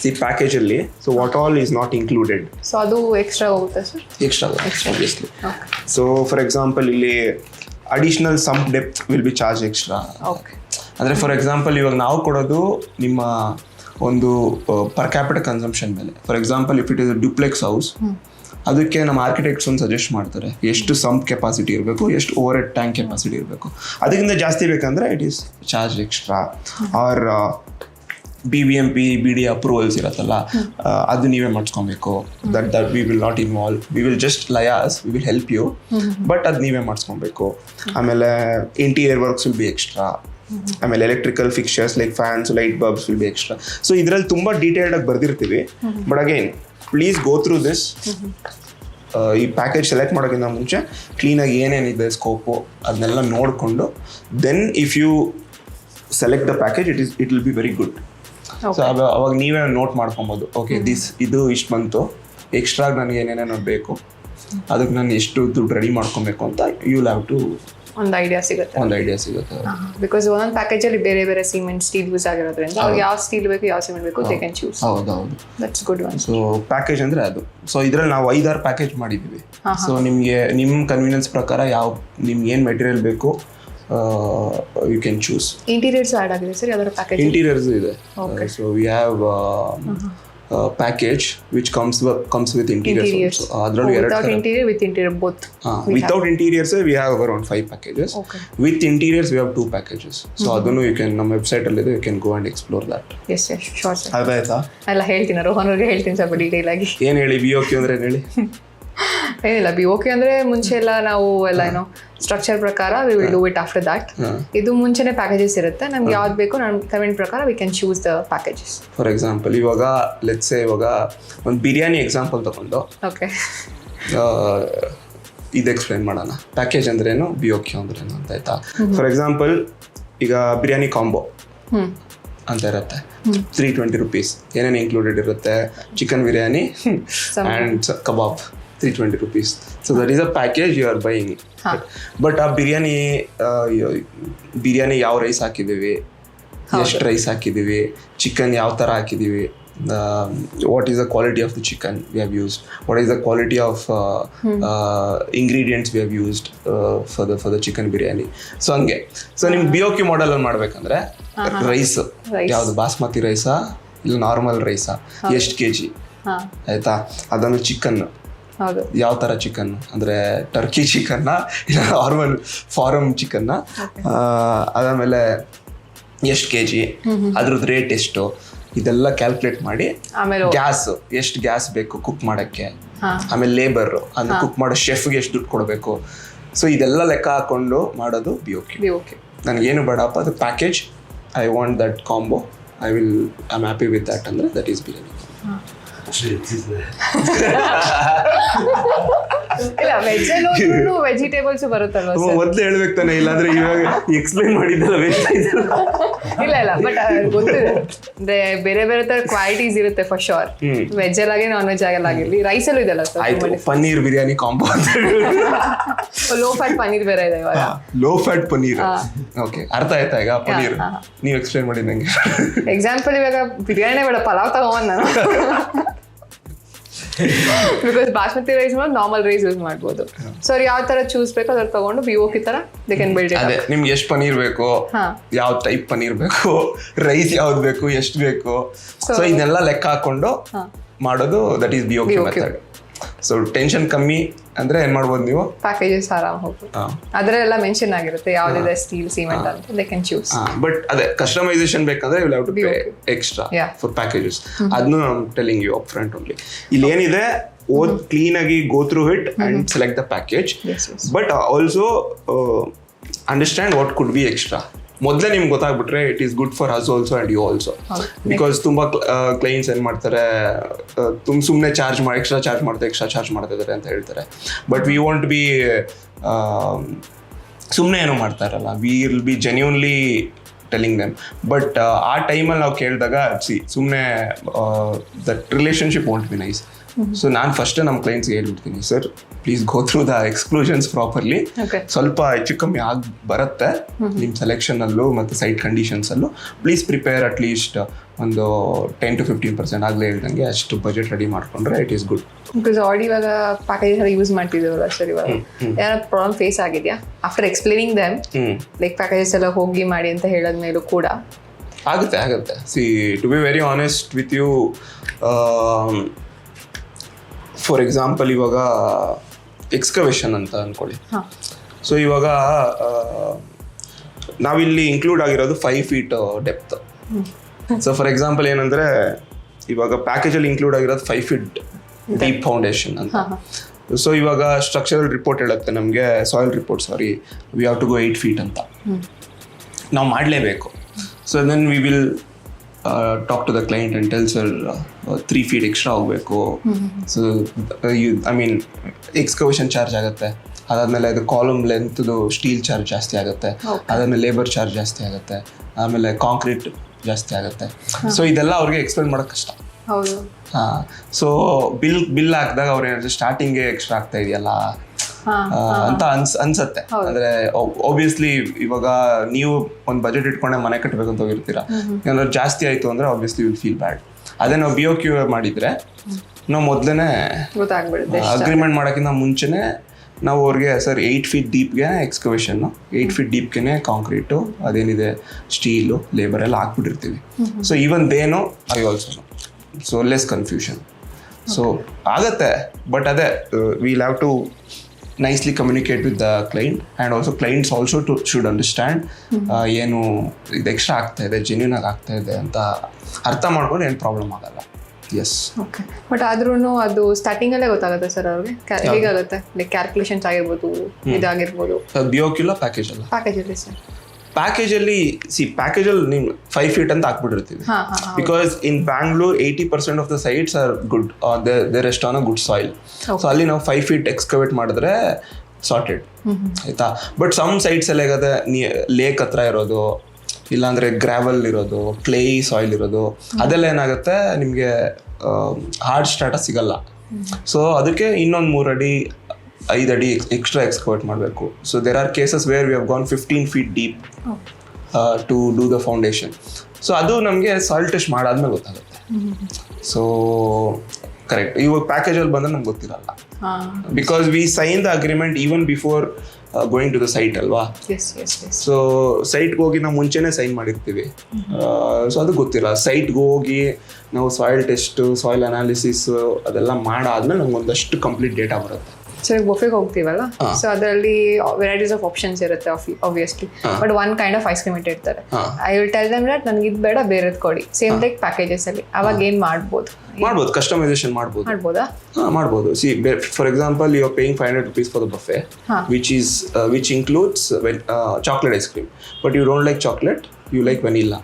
ಈ ಪ್ಯಾಕೇಜಲ್ಲಿ. So what all is not included, so ಅದು ಎಕ್ಸ್ಟ್ರಾ ಹೋಗುತ್ತೆ sir. Extra obviously. So for example ಇಲ್ಲಿ additional sump depth will be charge extra. Okay. ಅಂದರೆ ಫಾರ್ ಎಕ್ಸಾಂಪಲ್ ಇವಾಗ ನಾವು ಕೊಡೋದು ನಿಮ್ಮ ಒಂದು ಪರ್ ಕ್ಯಾಪಿಟಲ್ ಕನ್ಸಂಪ್ಷನ್ ಮೇಲೆ. For example if it is duplex house, ಅದಕ್ಕೆ ನಮ್ಮ ಆರ್ಕಿಟೆಕ್ಟ್ಸ್ ಒಂದು ಸಜೆಸ್ಟ್ ಮಾಡ್ತಾರೆ ಎಷ್ಟು ಸಂಪ್ ಕೆಪಾಸಿಟಿ ಇರಬೇಕು, ಎಷ್ಟು ಓವರ್ ಹೆಡ್ ಟ್ಯಾಂಕ್ ಕೆಪಾಸಿಟಿ ಇರಬೇಕು. ಅದಕ್ಕಿಂತ ಜಾಸ್ತಿ ಬೇಕಂದರೆ it is charge extra. Or BBMP BD approvals ಇರತ್ತಲ್ಲ, ಅದು ನೀವೇ ಮಾಡಿಸ್ಕೊಬೇಕು. That we will not involve, we will just liaise, we will help you, but ಅದು ನೀವೇ ಮಾಡಿಸ್ಕೊಬೇಕು. ಆಮೇಲೆ interior works will be extra. ಆಮೇಲೆ electrical fixtures like fans, light bulbs will be extra. So ಇದರಲ್ಲಿ ತುಂಬ ಡೀಟೇಲ್ಡಾಗಿ ಬರ್ದಿರ್ತೀವಿ. But again please go through this. ಈ ಪ್ಯಾಕೇಜ್ ಸೆಲೆಕ್ಟ್ ಮಾಡೋಕ್ಕಿಂತ ಮುಂಚೆ ಕ್ಲೀನಾಗಿ ಏನೇನಿದೆ ಸ್ಕೋಪು ಅದನ್ನೆಲ್ಲ ನೋಡಿಕೊಂಡು then if you select the package it will be very good. So ಅವಾಗ ನೀವೇ ನೋಟ್ ಮಾಡ್ಕೊಬೋದು, ಓಕೆ ಇದು ಇಷ್ಟು ಬಂತು, ಎಕ್ಸ್ಟ್ರಾ ನನಗೆ ಏನೇನೋ ಬೇಕು, ಅದಕ್ಕೆ ನಾನು ಎಷ್ಟು ದುಡ್ಡು ರೆಡಿ ಮಾಡ್ಕೊಬೇಕು ಅಂತ ಯು ಹ್ಯಾವ್ ಟು ಒಂದು ಐಡಿಯಾ ಸಿಗುತ್ತೆ. ಬಿಕಾಸ್ ಒಂದೊಂದು ಪ್ಯಾಕೇಜಲ್ಲಿ ಬೇರೆ ಬೇರೆ ಸಿಮೆಂಟ್, ಸ್ಟೀಲ್ ಯೂಸ್ ಆಗಿರೋದ್ರಿಂದ ಅವ್ರಿಗೆ ಯಾವ ಸ್ಟೀಲ್ ಬೇಕು, ಯಾವ ಸಿಮೆಂಟ್ ಬೇಕು, ದೇ ಕ್ಯಾನ್ ಚೂಸ್. ಹೌದು, that's good one. So package ಅಂದರೆ ಅದು. ಸೊ ಇದರಲ್ಲಿ ನಾವು 5-6 ಪ್ಯಾಕೇಜ್ ಮಾಡಿದ್ದೀವಿ. ಸೊ ನಿಮಗೆ ನಿಮ್ಮ ಕನ್ವೀನಿಯನ್ಸ್ ಪ್ರಕಾರ ನಿಮ್ಗೆ ಏನು ಮೆಟೀರಿಯಲ್ ಬೇಕು you can choose. Interiors add ಆಗಿದೆ ಸರ್ ಯಾವ್ದಾದ್ರು ಪ್ಯಾಕೇಜ್? ಇಂಟೀರಿಯರ್ಸ್ ಇದೆ. So we have package which comes with interiors. ಅದರಲ್ಲಿ without interior, with interior both. Without interiors we have around 5 packages. Okay. With interiors we have 2 packages. So ಅದನ್ನು you can ನಮ್ಮ website ಅಲ್ಲಿ ಇದೆ, you can go and explore that. Yes, sure sir. ಆಯ್ತಾ? ಎಲ್ಲ ಹೇಳ್ತೀನಿ, ರೋಹನ್ ಅವ್ರಿಗೆ ಹೇಳ್ತೀನಿ ಸ್ವಲ್ಪ ಡೀಟೇಲ್ ಆಗಿ. ಏನು ಹೇಳಿ BOQ ಅಂದ್ರೆ ಹೇಳಿ. ಏನಿಲ್ಲ, BOQ ಅಂದ್ರೆ ಮುಂಚೆ ಎಲ್ಲ ನಾವು ಎಲ್ಲ ಏನೋ ಸ್ಟ್ರಕ್ಚರ್ ಪ್ರಕಾರ V will do it after that. ಇದು ಮುಂಚೆನೆ ಪ್ಯಾಕೇಜಸ್ ಇರುತ್ತೆ, ನಮ್ಗೆ ಯಾವ್ದು ಬೇಕು ನಮ್ಮ ಕಮೆಂಟ್ ಪ್ರಕಾರ we can choose the packages. For example ಇವಾಗ ಲೆಟ್ಸ್ ಸೇ ಇವಾಗ ಒಂದು ಬಿರಿಯಾನಿ ಎಕ್ಸಾಂಪಲ್ ತಗೊಂಡು ಓಕೆ ಇದು ಎಕ್ಸ್ಪ್ಲೈನ್ ಮಾಡೋಣ. ಪ್ಯಾಕೇಜ್ ಅಂದ್ರೇನು, BOQ ಅಂದ್ರೇನು ಅಂತ ಆಯ್ತಾ. ಫಾರ್ ಎಕ್ಸಾಂಪಲ್ ಈಗ ಬಿರಿಯಾನಿ ಕಾಂಬೋ ಅಂತ ಇರುತ್ತೆ, 320 rupees. ಏನೇನು ಇನ್ಕ್ಲೂಡೆಡ್ ಇರುತ್ತೆ? Chicken biryani and kebab, 320 rupees. So that is a package you are buying. But ಆ ಬಿರಿಯಾನಿ ಯಾವ ರೈಸ್ ಹಾಕಿದ್ದೀವಿ, ಎಷ್ಟು ರೈಸ್ ಹಾಕಿದ್ದೀವಿ, ಚಿಕನ್ ಯಾವ ಥರ ಹಾಕಿದ್ದೀವಿ, what is the quality of the chicken we have used, what is the quality of ingredients we have used for the chicken biryani. So ಹಂಗೆ. So ನಿಮ್ಗೆ BOQ ಮಾಡೆಲಲ್ಲಿ ಮಾಡಬೇಕಂದ್ರೆ ರೈಸ್ ಯಾವುದು, ಬಾಸ್ಮತಿ ರೈಸಾ ಇಲ್ಲ ನಾರ್ಮಲ್ ರೈಸಾ, ಎಷ್ಟು kg ಆಯಿತಾ. ಅದಾದ್ಮೇಲೆ ಚಿಕನ್ ಯಾವ ಥರ ಚಿಕನ್ ಅಂದರೆ ಟರ್ಕಿ ಚಿಕನ್ನ ಇಲ್ಲ ನಾರ್ಮಲ್ ಫಾರಮ್ ಚಿಕನ್ನ, ಅದಾದಮೇಲೆ ಎಷ್ಟು kg, ಅದ್ರದ್ದು ರೇಟ್ ಎಷ್ಟು, ಇದೆಲ್ಲ ಕ್ಯಾಲ್ಕುಲೇಟ್ ಮಾಡಿ. ಗ್ಯಾಸ್ ಎಷ್ಟು ಗ್ಯಾಸ್ ಬೇಕು ಕುಕ್ ಮಾಡೋಕ್ಕೆ, ಆಮೇಲೆ ಲೇಬರ್ ಅದನ್ನ ಕುಕ್ ಮಾಡೋ ಶೆಫ್ಗೆ ಎಷ್ಟು ದುಡ್ಡು ಕೊಡಬೇಕು. ಸೊ ಇದೆಲ್ಲ ಲೆಕ್ಕ ಹಾಕೊಂಡು ಮಾಡೋದು BOQ. ನನಗೇನು ಬೇಡಪ್ಪ, ಅದು package, I want that combo, I am happy with that ಅಂದರೆ ದಟ್ ಈಸ್ ಬಿರಿಯಾನಿ. ಇಲ್ಲ, ವೆಜ್ಜಲ್ಲೂ ವೆಜಿಟೇಬಲ್ಸ್ ಬರುತ್ತಲ್ವ ಸರ್? ಮೊದಲು ಹೇಳ್ಬೇಕು ತಾನೆ, ಇಲ್ಲಾಂದ್ರೆ ಇವಾಗ ಎಕ್ಸ್ಪ್ಲೈನ್ ಮಾಡಿದ್ದಲ್ಲ ವೆಜ್. ಇಲ್ಲ ಬಟ್ ಗೊತ್ತಿದೆ ಅಂದ್ರೆ ಬೇರೆ ಬೇರೆ ತರ ಕ್ವಾಲಿಟೀಸ್ ಇರುತ್ತೆ ಫಾರ್ ಶೋರ್. ವೆಜ್ ಅಲ್ಲಾಗಿ ನಾನ್ ವೆಜ್ ಆಗಿರಲಿ, ರೈಸ್ ಅಲ್ಲೂ ಇದೆಲ್ಲ ಸರ್. ಪನ್ನೀರ್ ಬಿರಿಯಾನಿ ಕಾಂಬೋ ಅಂತ ಲೋ ಫ್ಯಾಟ್ ಪನ್ನೀರ್ ಬೇರೆ ಇದೆ ಇವಾಗ. ಲೋ ಫ್ಯಾಟ್ ಪನ್ನೀರ್, ಓಕೆ ಅರ್ಥ ಆಯ್ತಾ ಈಗ? ಪನ್ನೀರ್ ನೀವು ಎಕ್ಸ್ಪ್ಲೈನ್ ಮಾಡಿ ನಂಗೆ. ಎಕ್ಸಾಂಪಲ್ ಇವಾಗ ಬಿರಿಯಾನಿ ಬೇಡ, ಪಲಾವ್ ತಗೊಂಡ್ ನಾನು. Because basmati rice normal rice use ಮಾಡ್ಬೋದು. ಸೊ ಅವ್ರು ಯಾವ ತರ ಚೂಸ್ ಬೇಕು ಅದ್ರ ತಗೊಂಡು BOQ ತರ ದೇ ಕ್ಯಾನ್ ಬಿಲ್ಡ್ ಇಟ್. ಅದೇ ನಿಮ್ಗೆ ಎಷ್ಟು ಪನ್ನೀರ್ ಬೇಕು, ಯಾವ ಟೈಪ್ ಪನ್ನೀರ್ ಬೇಕು, ರೈಸ್ ಯಾವ್ದು ಬೇಕು, ಎಷ್ಟು ಬೇಕು, ಸೊ ಇದನ್ನೆಲ್ಲ ಲೆಕ್ಕ ಹಾಕೊಂಡು ಮಾಡೋದು that is BOQ method. So tension ಕಮ್ಮಿ ಅಂದ್ರೆ ಏನ್ ಮಾಡ್ಬೋದು ನೀವು, ಪ್ಯಾಕೇಜಸ್ ಆರಾಮ್ ಹೋಗ್ಬೋದು. ಅದರೆಲ್ಲ ಮೆನ್ಷನ್ ಆಗಿರುತ್ತೆ ಯಾವ್ದಿದೆ ಸ್ಟೀಲ್ ಸಿಮೆಂಟ್ ಅಂತ, ದೇ ಕ್ಯಾನ್ ಚೂಸ್. ಬಟ್ ಅದೇ ಕಸ್ಟಮೈಸೇಷನ್ ಬೇಕಾದ್ರೆ you have to pay extra for packages. ಅದನ್ನು I am telling you up front only. ಇಲ್ಲಿ ಏನಿದೆ ಓದ್ ಕ್ಲೀನ್ ಆಗಿ go through it and select the package, but also understand what could be extra. ಮೊದಲೇ ನಿಮ್ಗೆ ಗೊತ್ತಾಗ್ಬಿಟ್ರೆ it is good for us also and you also. Because ತುಂಬ clients ಏನು ಮಾಡ್ತಾರೆ, ಸುಮ್ಮನೆ ಎಕ್ಸ್ಟ್ರಾ ಚಾರ್ಜ್ ಮಾಡ್ತಾ ಇದ್ದಾರೆ ಅಂತ ಹೇಳ್ತಾರೆ. ಬಟ್ ವಿ ವಾಂಟ್ ಬಿ ಸುಮ್ಮನೆ ಏನೋ ಮಾಡ್ತಾ ಇರಲ್ಲ, we will be genuinely telling them. But ಆ ಟೈಮಲ್ಲಿ ನಾವು ಕೇಳಿದಾಗ ಸುಮ್ಮನೆ that relationship won't be nice. So ನಾನು ಫಸ್ಟೇ ನಮ್ಮ ಕ್ಲೈಂಟ್ಸ್ಗೆ ಹೇಳ್ಬಿಡ್ತೀನಿ, sir please go through the exclusions properly. Okay ಸ್ವಲ್ಪ ಹೆಚ್ಚು ಕಮ್ಮಿ ಬರುತ್ತೆ ನಿಮ್ಮ ಸೆಲೆಕ್ಷನಲ್ಲೂ ಮತ್ತು ಸೈಟ್ ಕಂಡೀಷನ್ಸಲ್ಲೂ. ಪ್ಲೀಸ್ ಪ್ರಿಪೇರ್ ಅಟ್ಲೀಸ್ಟ್ ಒಂದು 10 to 15% ಆಗಲೇ ಹೇಳ್ದಂಗೆ ಅಷ್ಟು ಬಜೆಟ್ ರೆಡಿ ಮಾಡಿಕೊಂಡ್ರೆ it is good. Because already ಇವಾಗ ಪ್ಯಾಕೇಜಸ್ ಎಲ್ಲ ಯೂಸ್ ಮಾಡ್ತಿದ್ದೀವಲ್ಲ ಸರ್, ಇವಾಗ ಏನಾದ್ರು ಪ್ರಾಬ್ಲಮ್ ಫೇಸ್ ಆಗಿದೆಯಾ after explaining them? Like packages ಎಲ್ಲ ಹೋಗಿ ಮಾಡಿ ಅಂತ ಹೇಳಿದ್ಮೇಲೂ ಕೂಡ ಆಗುತ್ತೆ. See to be very honest with you, for example ಇವಾಗ ಎಕ್ಸ್ಕವೇಷನ್ ಅಂತ ಅಂದ್ಕೊಳ್ಳಿ. ಸೊ ಇವಾಗ ನಾವಿಲ್ಲಿ ಇನ್ಕ್ಲೂಡ್ ಆಗಿರೋದು 5 feet depth. So for example ಏನಂದರೆ ಇವಾಗ ಪ್ಯಾಕೇಜಲ್ಲಿ ಇನ್ಕ್ಲೂಡ್ ಆಗಿರೋದು 5 feet ಡೀಪ್ ಫೌಂಡೇಶನ್ ಅಂತ. ಸೊ ಇವಾಗ ಸ್ಟ್ರಕ್ಚರಲ್ ರಿಪೋರ್ಟ್ ಹೇಳುತ್ತೆ ನಮಗೆ, soil report sorry, we have to go 8 feet ಅಂತ ನಾವು ಮಾಡಲೇಬೇಕು. So then we will talk to the client and tell sir 3 feet extra ಹೋಗಬೇಕು. So I mean excavation charge ಆಗುತ್ತೆ, ಅದಾದಮೇಲೆ ಅದು ಕಾಲಮ್ ಲೆಂತ್ದು ಸ್ಟೀಲ್ ಚಾರ್ಜ್ ಜಾಸ್ತಿ ಆಗುತ್ತೆ, ಅದಾದಮೇಲೆ ಲೇಬರ್ ಚಾರ್ಜ್ ಜಾಸ್ತಿ ಆಗುತ್ತೆ, ಆಮೇಲೆ ಕಾಂಕ್ರೀಟ್ ಜಾಸ್ತಿ ಆಗುತ್ತೆ. ಸೊ ಇದೆಲ್ಲ ಅವ್ರಿಗೆ ಎಕ್ಸ್ಪ್ಲೇನ್ ಮಾಡೋದು ಕಷ್ಟ. ಹೌದು. ಹಾಂ, ಸೊ ಬಿಲ್ ಹಾಕಿದಾಗ ಅವ್ರು ಏನಾದ್ರು ಸ್ಟಾರ್ಟಿಂಗ್ಗೆ ಎಕ್ಸ್ಟ್ರಾ ಆಗ್ತಾ ಇದೆಯಲ್ಲ ಅಂತ ಅನ್ಸತ್ತೆ. ಅಂದ್ರೆ ಆಬ್ವಿಯಸ್ಲಿ ಇವಾಗ ನೀವು ಒಂದು ಬಜೆಟ್ ಇಟ್ಕೊಂಡೆ ಮನೆ ಕಟ್ಟಬೇಕು ಅಂತ ಹೋಗಿರ್ತೀರಾ, ಏನಾದ್ರು ಜಾಸ್ತಿ ಆಯ್ತು ಅಂದ್ರೆ ಆಬ್ವಿಯಸ್ಲಿ ವಿಲ್ ಫೀಲ್ ಬ್ಯಾಡ್. ಅದೇ ನಾವು BOQ ಮಾಡಿದ್ರೆ ನಾವು ಮೊದಲೇ ಅಗ್ರಿಮೆಂಟ್ ಮಾಡೋಕ್ಕಿಂತ ಮುಂಚೆನೆ ನಾವು ಅವ್ರಿಗೆ ಸರ್ 8 feet ಡೀಪ್ಗೆ ಎಕ್ಸ್ಕವೇಷನ್ನು, 8 feet ಡೀಪ್ಗೆ ಕಾಂಕ್ರೀಟು, ಅದೇನಿದೆ ಸ್ಟೀಲು, ಲೇಬರ್ ಎಲ್ಲ ಹಾಕ್ಬಿಟ್ಟಿರ್ತೀವಿ. So even they know I also know, so less confusion. So ಆಗತ್ತೆ, ಬಟ್ ಅದೇ will have to nicely communicate with the client, and also clients also should understand ಏನು ಇದು ಎಕ್ಸ್ಟ್ರಾ ಆಗ್ತಾ ಇದೆ, ಜೆನ್ಯೂನ್ ಆಗಿ ಆಗ್ತಾ ಇದೆ ಅಂತ ಅರ್ಥ ಮಾಡ್ಕೊಂಡು ಏನು ಪ್ರಾಬ್ಲಮ್ ಆಗಲ್ಲ. ಎಸ್. ಓಕೆ, ಬಟ್ ಆದ್ರೂ ಅದು ಸ್ಟಾರ್ಟಿಂಗಲ್ಲೇ ಗೊತ್ತಾಗುತ್ತೆ ಸರ್ ಅವ್ರಿಗೆ? ಹೇಗಾಗುತ್ತೆ? ಲೈಕ್ ಕ್ಯಾಲ್ಕುಲೇಷನ್ಸ್ ಆಗಿರ್ಬೋದು, ಇದಾಗಿರ್ಬೋದು. BOQ ಇಲ್ಲ ಪ್ಯಾಕೇಜಲ್ಲಿ? ಪ್ಯಾಕೇಜಲ್ಲಿ ಸರ್, ಪ್ಯಾಕೇಜಲ್ಲಿ ಪ್ಯಾಕೇಜಲ್ಲಿ ನೀವು 5 feet ಅಂತ ಹಾಕ್ಬಿಟ್ಟಿರ್ತೀವಿ. Because in Bangalore 80% of the sites are good, they rest on a good soil. So ಅಲ್ಲಿ ನಾವು 5 feet ಎಕ್ಸ್ಕವೇಟ್ ಮಾಡಿದ್ರೆ ಸಾರ್ಟೆಡ್ ಆಯ್ತಾ. ಬಟ್ ಸಮ್ ಸೈಟ್ಸ್ ಎಲ್ಲ ಹೇಗದೆ, ಲೇಕ್ ಹತ್ರ ಇರೋದು, ಇಲ್ಲಾಂದ್ರೆ ಗ್ರಾವೆಲ್ ಇರೋದು, ಕ್ಲೇ ಸಾಯಿಲ್ ಇರೋದು, ಅದೆಲ್ಲ ಏನಾಗುತ್ತೆ ನಿಮಗೆ ಹಾರ್ಡ್ ಸ್ಟಾರ್ಟ ಸಿಗಲ್ಲ. ಸೊ ಅದಕ್ಕೆ ಇನ್ನೊಂದು 3 ಅಡಿ 5 ಅಡಿ ಎಕ್ಸ್ಟ್ರಾ ಎಕ್ಸ್ಕವೇಟ್ ಮಾಡಬೇಕು. So there are cases where we have gone 15 feet deep to do the foundation. So ಅದು ನಮಗೆ ಸಾಯಿಲ್ ಟೆಸ್ಟ್ ಮಾಡಾದ್ಮೇಲೆ ಗೊತ್ತಾಗುತ್ತೆ. ಸೊ ಕರೆಕ್ಟ್, ಇವಾಗ ಪ್ಯಾಕೇಜಲ್ಲಿ ಬಂದರೆ ನಮ್ಗೆ ಗೊತ್ತಿರಲ್ಲ, because we sign the agreement even before going to the site ಅಲ್ವಾ. ಸೊ ಸೈಟ್ಗೆ ಹೋಗಿ ನಾವು ಮುಂಚೆನೇ ಸೈನ್ ಮಾಡಿರ್ತೀವಿ. ಸೊ ಅದು ಗೊತ್ತಿಲ್ಲ. ಸೈಟ್ಗೆ ಹೋಗಿ ನಾವು ಸಾಯಿಲ್ ಟೆಸ್ಟು, ಸಾಯಿಲ್ ಅನಾಲಿಸಿಸ್ ಅದೆಲ್ಲ ಮಾಡಾದ್ಮೇಲೆ ನಮ್ಗೆ ಒಂದಷ್ಟು ಕಂಪ್ಲೀಟ್ ಡೇಟಾ ಬರುತ್ತೆ. ಸೊ ಈಗ ಬೊಫೆಗೆ ಹೋಗ್ತೀವಲ್ಲ, ಸೊ ಅದರಲ್ಲಿ ವೆರೈಟೀಸ್ ಆಫ್ ಆಪ್ಷನ್ಸ್ ಇರುತ್ತೆ obviously, but one kind of ice cream ಇಟ್ಟಿರ್ತಾರೆ. I will tell them that ನನಗೆ ಇದು ಬೇಡ, ಬೇರೆದು ಕೊಡಿ. ಸೇಮ್ ಲೈಕ್ ಪ್ಯಾಕೇಜಸ್ ಅಲ್ಲಿ ಅವಾಗ ಏನು ಮಾಡ್ಬೋದು? ಕಸ್ಟಮೈಸೇಷನ್ ಮಾಡ್ಬೋದಾ? ಮಾಡ್ಬೋದು. See for example you are paying 500 rupees for the buffet, which includes chocolate ice cream, but you don't like chocolate, you like vanilla.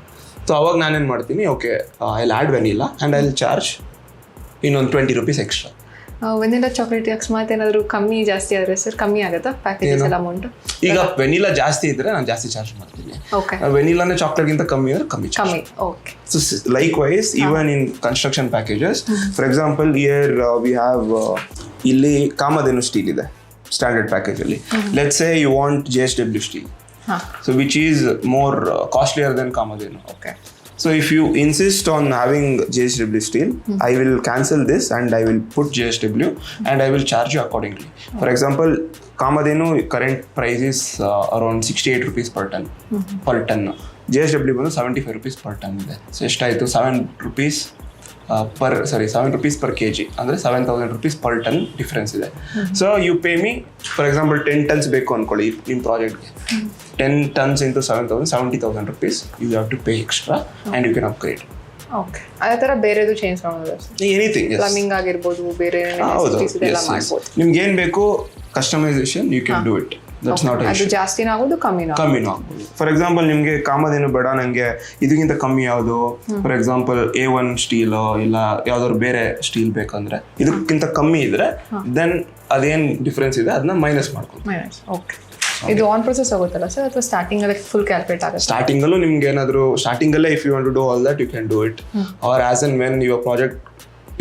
So ಅವಾಗ ನಾನೇನು ಮಾಡ್ತೀನಿ, okay I will add vanilla and I will charge ಇನ್ನೊಂದು 20 rupees extra. Vanilla chocolate ಅಕಸ್ಮಾತ್ ಏನಾದರೂ ಕಮ್ಮಿ ಜಾಸ್ತಿ ಆದರೆ sir ಕಮ್ಮಿ ಆಗುತ್ತಾ ಪ್ಯಾಕೇಜಸ್ ಎಲ್ಲ ಅಮೌಂಟ್? ಈಗ ವೆನಿಲಾ ಜಾಸ್ತಿ ಇದ್ರೆ ನಾನು ಜಾಸ್ತಿ ಚಾರ್ಜ್ ಮಾಡ್ತೀನಿ. ಓಕೆ, ವೆನಿಲಾನೇ ಚಾಕ್ಲೇಟ್ಗಿಂತ ಕಮ್ಮಿ ಅಂದ್ರೆ ಕಮ್ಮಿ. Okay. So likewise even in construction packages, for example here we have ಇಲ್ಲಿ ಕಾಮಧೇನು ಸ್ಟೀಲ್ ಇದೆ ಸ್ಟ್ಯಾಂಡರ್ಡ್ ಪ್ಯಾಕೇಜಲ್ಲಿ. Let's say you want JSW steel, so which is more costlier than Kamadhenu. Okay. So if you insist on having JSW steel, I will cancel this and I will put JSW and I will charge you accordingly. For example, Kamadhenu current price is around 68 rupees per ton. JSW ಬಂದು 75 rupees per ton ಇದೆ. So ಎಷ್ಟಾಯಿತು? 7 rupees per kg, ಅಂದರೆ 7,000 rupees per ton difference ಇದೆ. So you pay me, for example 10 tons ಬೇಕು ಅಂದ್ಕೊಳ್ಳಿ ನಿಮ್ಮ ಪ್ರಾಜೆಕ್ಟ್ಗೆ, 10 tons into 7,000, 70,000 rupees you have to pay extra and you can upgrade. Okay. ಅದೇ ಥರ ಬೇರೆದು ಚೇಂಜ್ ಮಾಡೋದು? ಎನಿಥಿಂಗ್, ಪ್ಲಂಬಿಂಗ್ ಆಗಿರ್ಬೋದು, ಬೇರೆ ಮಾಡ್ಬೋದು. ನಿಮ್ಗೆ ಏನು ಬೇಕು customization you can do it. That's not ಅದು ಜಾಸ್ತಿನೂ ಆಗೋದು ಕಮ್ಮಿನೂ ಆಗ್ಬೋದು. ಫಾರ್ ಎಕ್ಸಾಂಪಲ್ ನಿಮಗೆ ಕಾಮಧೇನು ಬೇಡ, ನನಗೆ ಇದಕ್ಕಿಂತ ಕಮ್ಮಿ ಯಾವುದು, ಫಾರ್ ಎಕ್ಸಾಂಪಲ್ A1 ಸ್ಟೀಲ್ ಇಲ್ಲ ಯಾವ್ದಾದ್ರು ಬೇರೆ ಸ್ಟೀಲ್ ಬೇಕಂದ್ರೆ ಇದಕ್ಕಿಂತ ಕಮ್ಮಿ ಇದ್ರೆ ದೆನ್ ಅದೇನು ಡಿಫ್ರೆನ್ಸ್ ಇದೆ ಅದನ್ನ ಮೈನಸ್ ಮಾಡ್ಕೊಂಡು. ಓಕೆ. ಇದು ಆನ್ ಪ್ರೊಸೆಸ್ ಆಗುತ್ತಲ್ಲ ಸರ್, ಅಥವಾ ಸ್ಟಾರ್ಟಿಂಗ್ ಅಲ್ಲಿ ಫುಲ್ ಕ್ಯಾಲ್ಕುಲೇಟ್ ಆಗುತ್ತೆ? ಸ್ಟಾರ್ಟಿಂಗಲ್ಲೂ ನಿಮ್ಗೆ ಏನಾದರೂ ಸ್ಟಾರ್ಟಿಂಗಲ್ಲೇ if you want to do all that you can do it, or as and when your project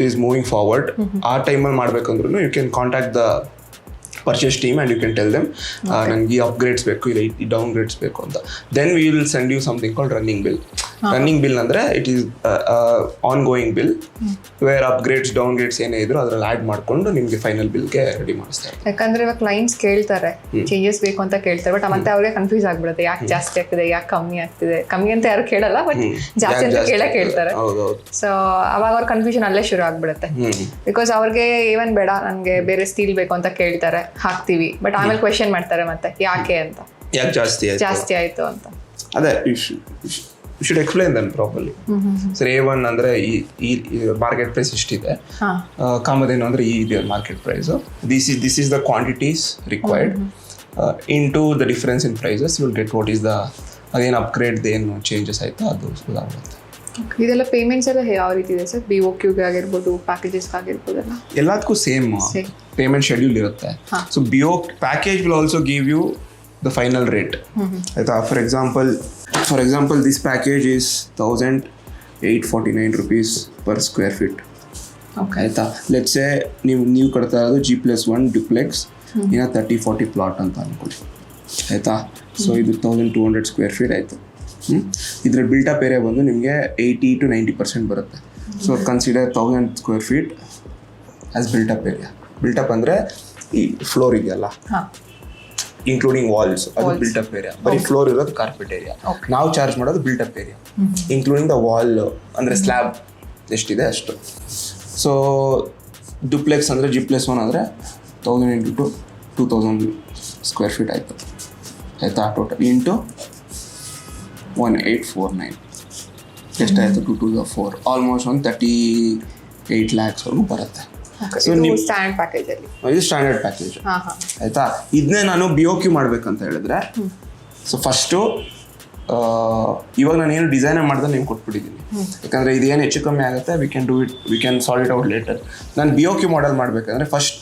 is moving forward, ಆ ಟೈಮಲ್ಲಿ ಮಾಡ್ಬೇಕಂದ್ರೂ you can contact the purchase team and you can tell them ನನಗೆ ಈ upgrades ಬೇಕು ಇಲ್ಲ ಈ downgrades ಬೇಕು ಅಂತ. Then we will send you something called running bill. Running bill ಅಂದರೆ it is ongoing bill where upgrades downgrades ಏನೇ ಇದ್ರು ಅದ್ರಲ್ಲಿ ಆ್ಯಡ್ ಮಾಡಿಕೊಂಡು ನಿಮಗೆ ಫೈನಲ್ ಬಿಲ್ಗೆ ರೆಡಿ ಮಾಡಿಸ್ತಾರೆ. ಯಾಕಂದ್ರೆ ಇವಾಗ ಕ್ಲೈಂಟ್ಸ್ ಕೇಳ್ತಾರೆ ಚೇಂಜಸ್ ಬೇಕು ಅಂತ ಕೇಳ್ತಾರೆ, ಬಟ್ ಮತ್ತೆ ಅವ್ರಿಗೆ ಕನ್ಫ್ಯೂಸ್ ಆಗ್ಬಿಡುತ್ತೆ, ಯಾಕೆ ಜಾಸ್ತಿ ಆಗ್ತಿದೆ, ಯಾಕೆ ಕಮ್ಮಿ ಆಗ್ತಿದೆ. ಕಮ್ಮಿ ಅಂತ ಯಾರು ಕೇಳಲ್ಲ, ಬಟ್ ಜಾಸ್ತಿ ಅಂತ ಕೇಳ್ತಾರೆ. ಸೊ ಅವಾಗ ಅವ್ರ ಕನ್ಫ್ಯೂಷನ್ ಅಲ್ಲೇ ಶುರು ಆಗ್ಬಿಡುತ್ತೆ. ಬಿಕಾಸ್ ಅವ್ರಿಗೆ ಏವನ್ ಬೇಡ ನನಗೆ ಬೇರೆ ಸ್ಟೀಲ್ ಬೇಕು ಅಂತ ಕೇಳ್ತಾರೆ, ಹಾಕ್ತಿವಿ, ಬಟ್ ಆಮೇಲೆ ಕ್ವೆಶನ್ ಮಾಡ್ತಾರೆ ಮತ್ತೆ ಯಾಕೆ ಅಂತ, ಯಾಕೆ ಜಾಸ್ತಿ ಆಯ್ತು ಅಂತ. ಅದೇ you should explain them properly. Sir A1 ಅಂದರೆ ಈ ಮಾರ್ಕೆಟ್ ಪ್ರೈಸ್ ಇಷ್ಟಿದೆ, ಕಾಮಧೇನು ಅಂದರೆ ಈ ಇದೆ market price, this is the quantities required into the difference in prices you will get what is the ಅದೇನು ಅಪ್ಗ್ರೇಡ್ ಏನು ಚೇಂಜಸ್ ಆಯಿತು ಅದು ಸುಧಾರಿಸುತ್ತೆ. ಇದೆಲ್ಲ ಪೇಮೆಂಟ್ಸ್ ಎಲ್ಲ ಯಾವ ರೀತಿ ಇದೆ ಸರ್? BOQಗೆ ಆಗಿರ್ಬೋದು, ಪ್ಯಾಕೇಜಸ್ಗೆ ಆಗಿರ್ಬೋದಲ್ಲ, ಎಲ್ಲದಕ್ಕೂ ಸೇಮ್ ಪೇಮೆಂಟ್ ಶೆಡ್ಯೂಲ್ ಇರುತ್ತೆ. So package will also give you the final rate ಆಯಿತಾ. For example this package is 1,849 rupees per square feet ಆಯಿತಾ. ಲೆಟ್ಸೆ ನೀವು ಕಟ್ತಾ ಇರೋದು G+1 ಡ್ಯುಪ್ಲೆಕ್ಸ್ ಇನ್ನು 30-40 ಪ್ಲಾಟ್ ಅಂತ ಅಂದ್ಕೊಳ್ಳಿ ಆಯಿತಾ. ಸೊ ಇದು 1,200 ಸ್ಕ್ವೇರ್ ಫೀಟ್ ಆಯಿತು. ಇದರ ಬಿಲ್ಟಪ್ ಏರಿಯಾ ಬಂದು ನಿಮಗೆ 80 to 90% ಬರುತ್ತೆ. So consider 1,000 square feet as built-up area. Built-up ಅಂದರೆ ಈ ಫ್ಲೋರ್ ಇದೆಯಲ್ಲ ಇನ್ಕ್ಲೂಡಿಂಗ್ ವಾಲ್ಸ್, ಅದು ಬಿಲ್ಟಪ್ ಏರಿಯಾ. ಬರೀ ಫ್ಲೋರ್ ಇರೋದು ಕಾರ್ಪೆಟ್ ಏರಿಯಾ. ನಾವು ಚಾರ್ಜ್ ಮಾಡೋದು built-up area including the wall ಅಂದರೆ ಸ್ಲ್ಯಾಬ್ ಎಷ್ಟಿದೆ ಅಷ್ಟು. ಸೊ ಡುಪ್ಲೆಕ್ಸ್ ಅಂದರೆ G+1 ಅಂದರೆ 1,000 into 2,000 ಸ್ಕ್ವೇರ್ ಫೀಟ್ ಆಯಿತು ಆಯಿತಾ. ಟೋಟಲ್ ಇಂಟು 1,849 ಎಷ್ಟಾಯಿತು? 2 to the 4 ಆಲ್ಮೋಸ್ಟ್ ಒಂದು 38 lakhsವರೆಗೂ ಬರುತ್ತೆ. ಸೊ ನೀವು ಸ್ಟ್ಯಾಂಡರ್ಡ್ ಪ್ಯಾಕೇಜಲ್ಲಿ ಇದು ಸ್ಟ್ಯಾಂಡರ್ಡ್ ಪ್ಯಾಕೇಜ್ ಆಯಿತಾ. ಇದನ್ನೇ ನಾನು BOQ ಮಾಡಬೇಕಂತ ಹೇಳಿದ್ರೆ, ಸೊ ಫಸ್ಟು ಇವಾಗ ನಾನು ಏನು ಡಿಸೈನೇ ಮಾಡಿದ್ರೆ ನಿಮ್ಗೆ ಕೊಟ್ಬಿಟ್ಟಿದ್ದೀನಿ, ಯಾಕಂದರೆ ಇದೇನು ಹೆಚ್ಚು ಕಮ್ಮಿ ಆಗುತ್ತೆ we can solve it out later. ನಾನು BOQ ಮಾಡೆಲ್ ಮಾಡಬೇಕಂದ್ರೆ first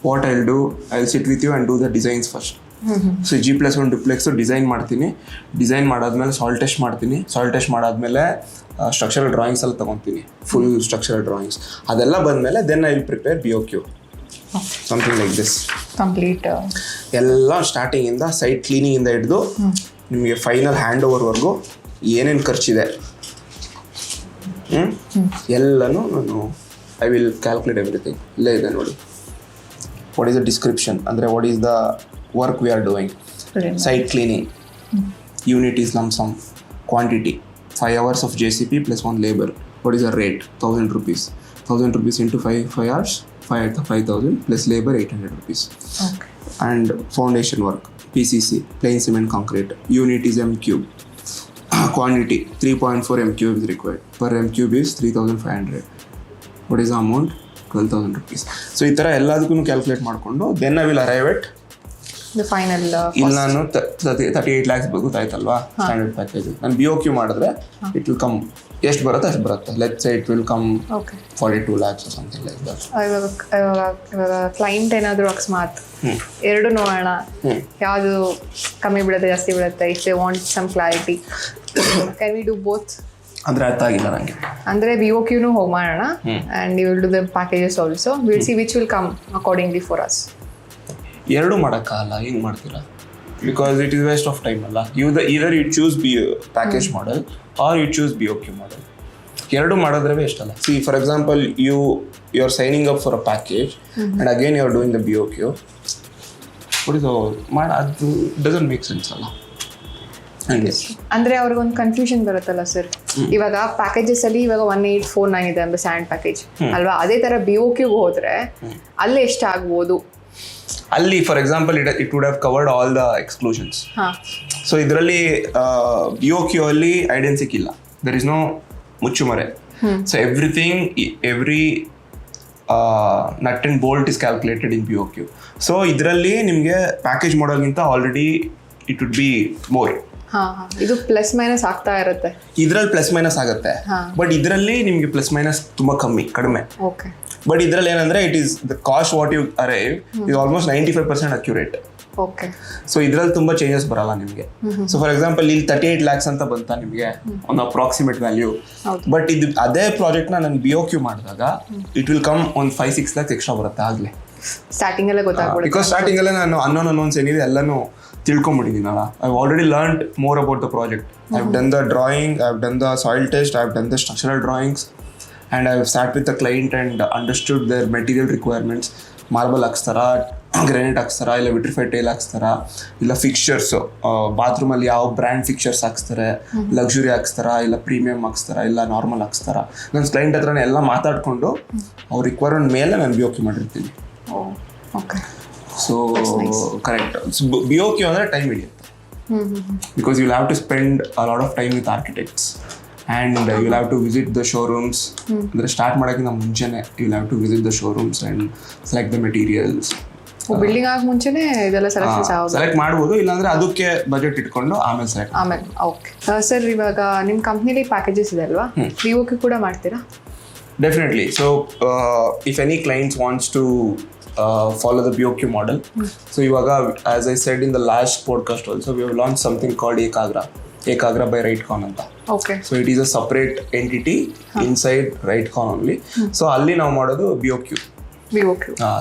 what I will sit with you and do the designs first. So G+1 duplex design ಮಾಡ್ತೀನಿ. ಡಿಸೈನ್ ಮಾಡಾದ್ಮೇಲೆ ಸಾಲ್ ಟೆಸ್ಟ್ ಮಾಡ್ತೀನಿ. ಸಾಲ್ ಟೆಸ್ಟ್ ಮಾಡಾದ್ಮೇಲೆ ಸ್ಟ್ರಕ್ಚರಲ್ ಡ್ರಾಯಿಂಗ್ಸ್ ಎಲ್ಲ ತೊಗೊತೀನಿ, ಫುಲ್ ಸ್ಟ್ರಕ್ಚರಲ್ ಡ್ರಾಯಿಂಗ್ಸ್. ಅದೆಲ್ಲ ಬಂದಮೇಲೆ then I will prepare BOQ something like this complete. ಎಲ್ಲ ಸ್ಟಾರ್ಟಿಂಗಿಂದ ಸೈಟ್ ಕ್ಲೀನಿಂಗಿಂದ ಹಿಡಿದು ನಿಮಗೆ ಫೈನಲ್ ಹ್ಯಾಂಡ್ ಓವರ್ವರೆಗೂ ಏನೇನು ಖರ್ಚಿದೆ ಎಲ್ಲನೂ ನಾನು ಐ ವಿಲ್ ಕ್ಯಾಲ್ಕುಲೇಟ್ ಎವ್ರಿಥಿಂಗ್. ಇಲ್ಲೇ ಇದೆ ನೋಡಿ, ವಾಟ್ ಈಸ್ ದ ಡಿಸ್ಕ್ರಿಪ್ಷನ್ ಅಂದರೆ what is the work we are doing. Site cleaning, unit is lump sum, quantity 5 hours of JCP plus 1 labor. What is the rate? 1,000 rupees. 1,000 rupees into 5 hours, 5,000 plus labor 800 rupees. Okay. And foundation work, PCC, plain cement concrete. Unit is M3. Quantity 3.4 M3 is required. Per M3 is 3,500. What is the amount? 12,000 rupees. So ಈ ಥರ ಎಲ್ಲದಕ್ಕೂ calculate ಮಾಡಿಕೊಂಡು then I will arrive at the final. ಇಲ್ಲಿ ನಾನು 38 lakhs ಗೊತ್ತಾಯ್ತಲ್ವಾ standard package. ನಾನು BOQ ಮಾಡಿದ್ರೆ it will come ಎಷ್ಟು ಬರುತ್ತೆ ಅಷ್ಟು ಬರುತ್ತೆ. Let's say it will come 42 lakhs or something like that. ಇವಾಗ ಕ್ಲೈಂಟ್ ಏನಾದರೂ ಅಕಸ್ಮಾತ್ ಎರಡು ನೋಡೋಣ ಯಾವುದು ಕಮ್ಮಿ ಬೀಳುತ್ತೆ ಜಾಸ್ತಿ ಬೀಳುತ್ತೆ, if they want some clarity can we do both? ಅಂದರೆ ಅರ್ಥ ಆಗಿಲ್ಲ ನನಗೆ. ಅಂದರೆ BOQನೂ ಹೋಗಿ ಮಾಡೋಣ and you will do the packages also, will see which will come accordingly for us. ಎರಡೂ ಮಾಡೋಕ್ಕಾಗಲ್ಲ, ಹೆಂಗೆ ಮಾಡ್ತೀರಾ? Because it is waste of time ಅಲ್ಲ. either you choose package model or you choose BOQ model. ಎರಡೂ ಮಾಡಿದ್ರೆ waste ಅಲ್ಲ. See for example you are signing up for a package and again you are doing the BOQ. ಅದು doesn't make sense ಅಲ್ಲ. ಅಂದ್ರೆ ಅವ್ರಿಗೊಂದು confusion ಬರುತ್ತಲ್ಲ sir. ಇವಾಗ packages ಅಲ್ಲಿ ಇವಾಗ 1,849 ಇದೆ ಅಂದ್ರೆ ಸ್ಟ್ಯಾಂಡ್ ಪ್ಯಾಕೇಜ್ ಅಲ್ವಾ, ಅದೇ ತರ BOQಗೆ ಹೋದ್ರೆ ಅಲ್ಲಿ ಎಷ್ಟು ಆಗ್ಬೋದು? ಅಲ್ಲಿ for example it would have covered all the exclusions. So ಇದರಲ್ಲಿ BOQ ಅಲ್ಲಿ ಐಡೆನ್ ಸಿಕ್ಕಿಲ್ಲ, ದರ್ ಇಸ್ ನೋ ಮುಚ್ಚುಮರೆ. So every nut and bolt is calculated in BOQ. So ಇದರಲ್ಲಿ ನಿಮಗೆ ಪ್ಯಾಕೇಜ್ ಮಾಡೋದ್ಗಿಂತ already it would be more. ಇದು ಪ್ಲಸ್ ಮೈನಸ್ ಆಗ್ತಾ ಇರುತ್ತೆ. ಇದರಲ್ಲಿ ಪ್ಲಸ್ ಮೈನಸ್ ಆಗುತ್ತೆ, ಬಟ್ ಇದರಲ್ಲಿ ನಿಮಗೆ ಪ್ಲಸ್ ಮೈನಸ್ ತುಂಬಾ ಕಡಿಮೆ. ಬಟ್ ಇದರಲ್ಲಿ ಏನಂದ್ರೆ it is the cost what you arrive is almost 95% accurate. Okay so ಇದ್ರಲ್ಲಿ ತುಂಬಾ ಚೇಂಜಸ್ ಬರಲ್ಲ ನಿಮಗೆ. ಸೊ ಫಾರ್ ಎಕ್ಸಾಂಪಲ್ ಇಲ್ಲಿ 38 lakhs ಅಂತ ಬಂತಾ ನಿಮಗೆ ಒಂದು ಅಪ್ರಾಕ್ಸಿಮೇಟ್ ವ್ಯಾಲ್ಯೂ. ಬಟ್ ಇದು ಅದೇ ಪ್ರಾಜೆಕ್ಟ್ ನ ನಾನು BOQ ಮಾಡಿದಾಗ ಇಟ್ ವಿಲ್ ಕಮ್ ಒಂದು 5-6 lakhs ಎಕ್ಸ್ಟ್ರಾ ಬರುತ್ತೆ ಆಗ್ಲೇ ಸ್ಟಾರ್ಟಿಂಗ್ ಅಲ್ಲೇ ಗೊತ್ತಾಗ್ಬಿಡುತ್ತೆ. ಬಿಕಾಸ್ ಸ್ಟಾರ್ಟಿಂಗ್ ಅಲ್ಲೇ ನಾನು ಅನ್ನೋನ್ಸ್ ಏನಿದೆ ಎಲ್ಲಾನು ತಿಳ್ಕೊಂಬಿಟ್ಟಿದ್ದೀನಲ್ಲ. I already learned more about the project. I have done the drawing, I have done the soil test, I have done the structural drawings and I have start with the client and understood their material requirements. Marble ಹಾಕ್ಸ್ತಾರಾ, granite ಹಾಕ್ಸ್ತಾರಾ, ಇಲ್ಲ vitrified tile ಹಾಕ್ಸ್ತಾರಾ, ಇಲ್ಲ fixtures ಬಾತ್ರೂಮಲ್ಲಿ ಯಾವ brand fixtures ಹಾಕ್ಸ್ತಾರೆ, luxury ಹಾಕ್ಸ್ತಾರಾ, ಇಲ್ಲ ಪ್ರೀಮಿಯಂ ಹಾಕ್ಸ್ತಾರಾ, ಇಲ್ಲ ನಾರ್ಮಲ್ ಹಾಕ್ಸ್ತಾರಾ. ನನ್ನ ಕ್ಲೈಂಟ್ ಹತ್ರನೇ ಎಲ್ಲ ಮಾತಾಡಿಕೊಂಡು ಅವ್ರ ರಿಕ್ವೈರ್ಮೆಂಟ್ ಮೇಲೆ ನಾನು BOQ ಮಾಡಿರ್ತೀನಿ. Okay so correct. BOQ ಅಂದರೆ ಟೈಮ್ ಹಿಡಿಯುತ್ತೆ because you have to spend a lot of time with architects and you have to visit the showrooms. ಅಂದರೆ ಸ್ಟಾರ್ಟ್ ಮಾಡೋಕ್ಕಿಂತ ಮುಂಚೆನೇ you have to visit the showrooms and select the materials. Building ಆಗ ಮುಂಚೆನೇ ಇದೆಲ್ಲ select ಮಾಡ್ಬೋದು, ಇಲ್ಲಾಂದ್ರೆ ಅದಕ್ಕೆ budget ಇಟ್ಕೊಂಡು ಆಮೇಲೆ ಓಕೆ ಸರ್. ಇವಾಗ ನಿಮ್ಮ ಕಂಪ್ನಿಲಿ ಪ್ಯಾಕೇಜಸ್ ಇದೆ ಅಲ್ವಾ, BOQ ಕೂಡ ಮಾಡ್ತೀರಾ? Definitely. So if any clients wants to follow the BOQ model, so ivaga, as I said in the last podcast also, we have launched something called Ekagra by Rightcon anta. Okay. So it is a separate entity inside Rightcon only. So alli ನಾವು ಮಾಡೋದು BOQ.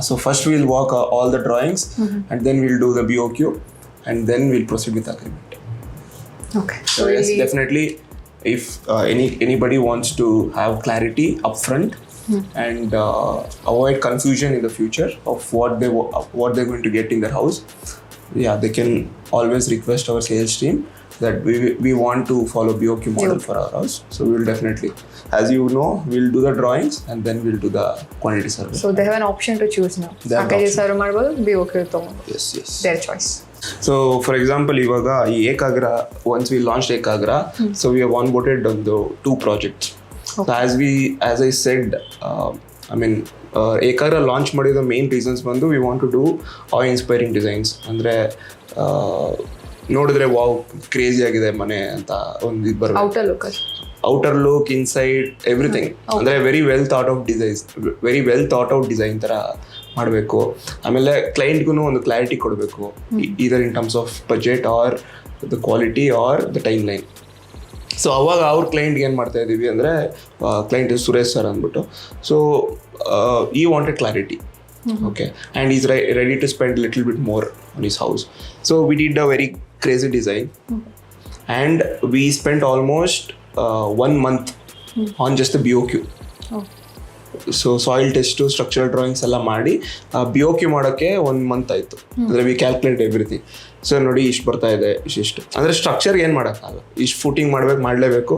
So first we'll work all the drawings and then we'll do the BOQ and then we'll proceed with agreement. Okay. So yes, definitely. If anybody wants to have clarity upfront and avoid confusion in the future of what they're going to get in their house, yeah, they can always request our sales team that we want to follow BOQ model for our house. So we will definitely, as you know, we'll do the drawings and then we'll do the quantity survey. So they have an option to choose now. Packages are marble, BOQ tomo. Yes. Their choice. So for example, ivaga ee Ekagra, once we launched Ekagra, so we have onboarded on the 2 projects. Okay. So as I said, Ekagra launch ಮಾಡಿದ main reasons ಬಂದು we want to do awe inspiring designs. ಅಂದ್ರೆ ನೋಡಿದ್ರೆ wow crazy ಆಗಿದೆ ಮನೆ ಅಂತ ಒಂದು ಇದು ಬರಬೇಕು. Outer look, inside, everything. ಅಂದರೆ very well thought out design ಥರ ಮಾಡಬೇಕು. ಆಮೇಲೆ ಕ್ಲೈಂಟ್ಗೂ ಒಂದು ಕ್ಲಾರಿಟಿ ಕೊಡಬೇಕು, either in terms of budget or the quality or the timeline. ಸೊ ಅವಾಗ ಅವ್ರ ಕ್ಲೈಂಟ್ಗೆ ಏನು ಮಾಡ್ತಾ ಇದ್ದೀವಿ ಅಂದರೆ, ಕ್ಲೈಂಟ್ ಸುರೇಶ್ ಸರ್ ಅಂದ್ಬಿಟ್ಟು, so he wanted clarity. Okay, and he's ready to spend a little bit more on his house. So we did a very crazy design and we spent almost 1 month on just the BOQ. So soil test, structural drawings ಎಲ್ಲ ಮಾಡಿ BOQ ಮಾಡೋಕ್ಕೆ 1 month ಆಯಿತು. ಅಂದರೆ V calculate everything. So ನೋಡಿ ಇಷ್ಟು ಬರ್ತಾ ಇದೆ, ಇಷ್ಟು ಅಂದರೆ ಸ್ಟ್ರಕ್ಚರ್ಗೆ ಏನು ಮಾಡೋಕ್ಕಾಗಲ್ಲ, ಇಷ್ಟು ಫೂಟಿಂಗ್ ಮಾಡಲೇಬೇಕು,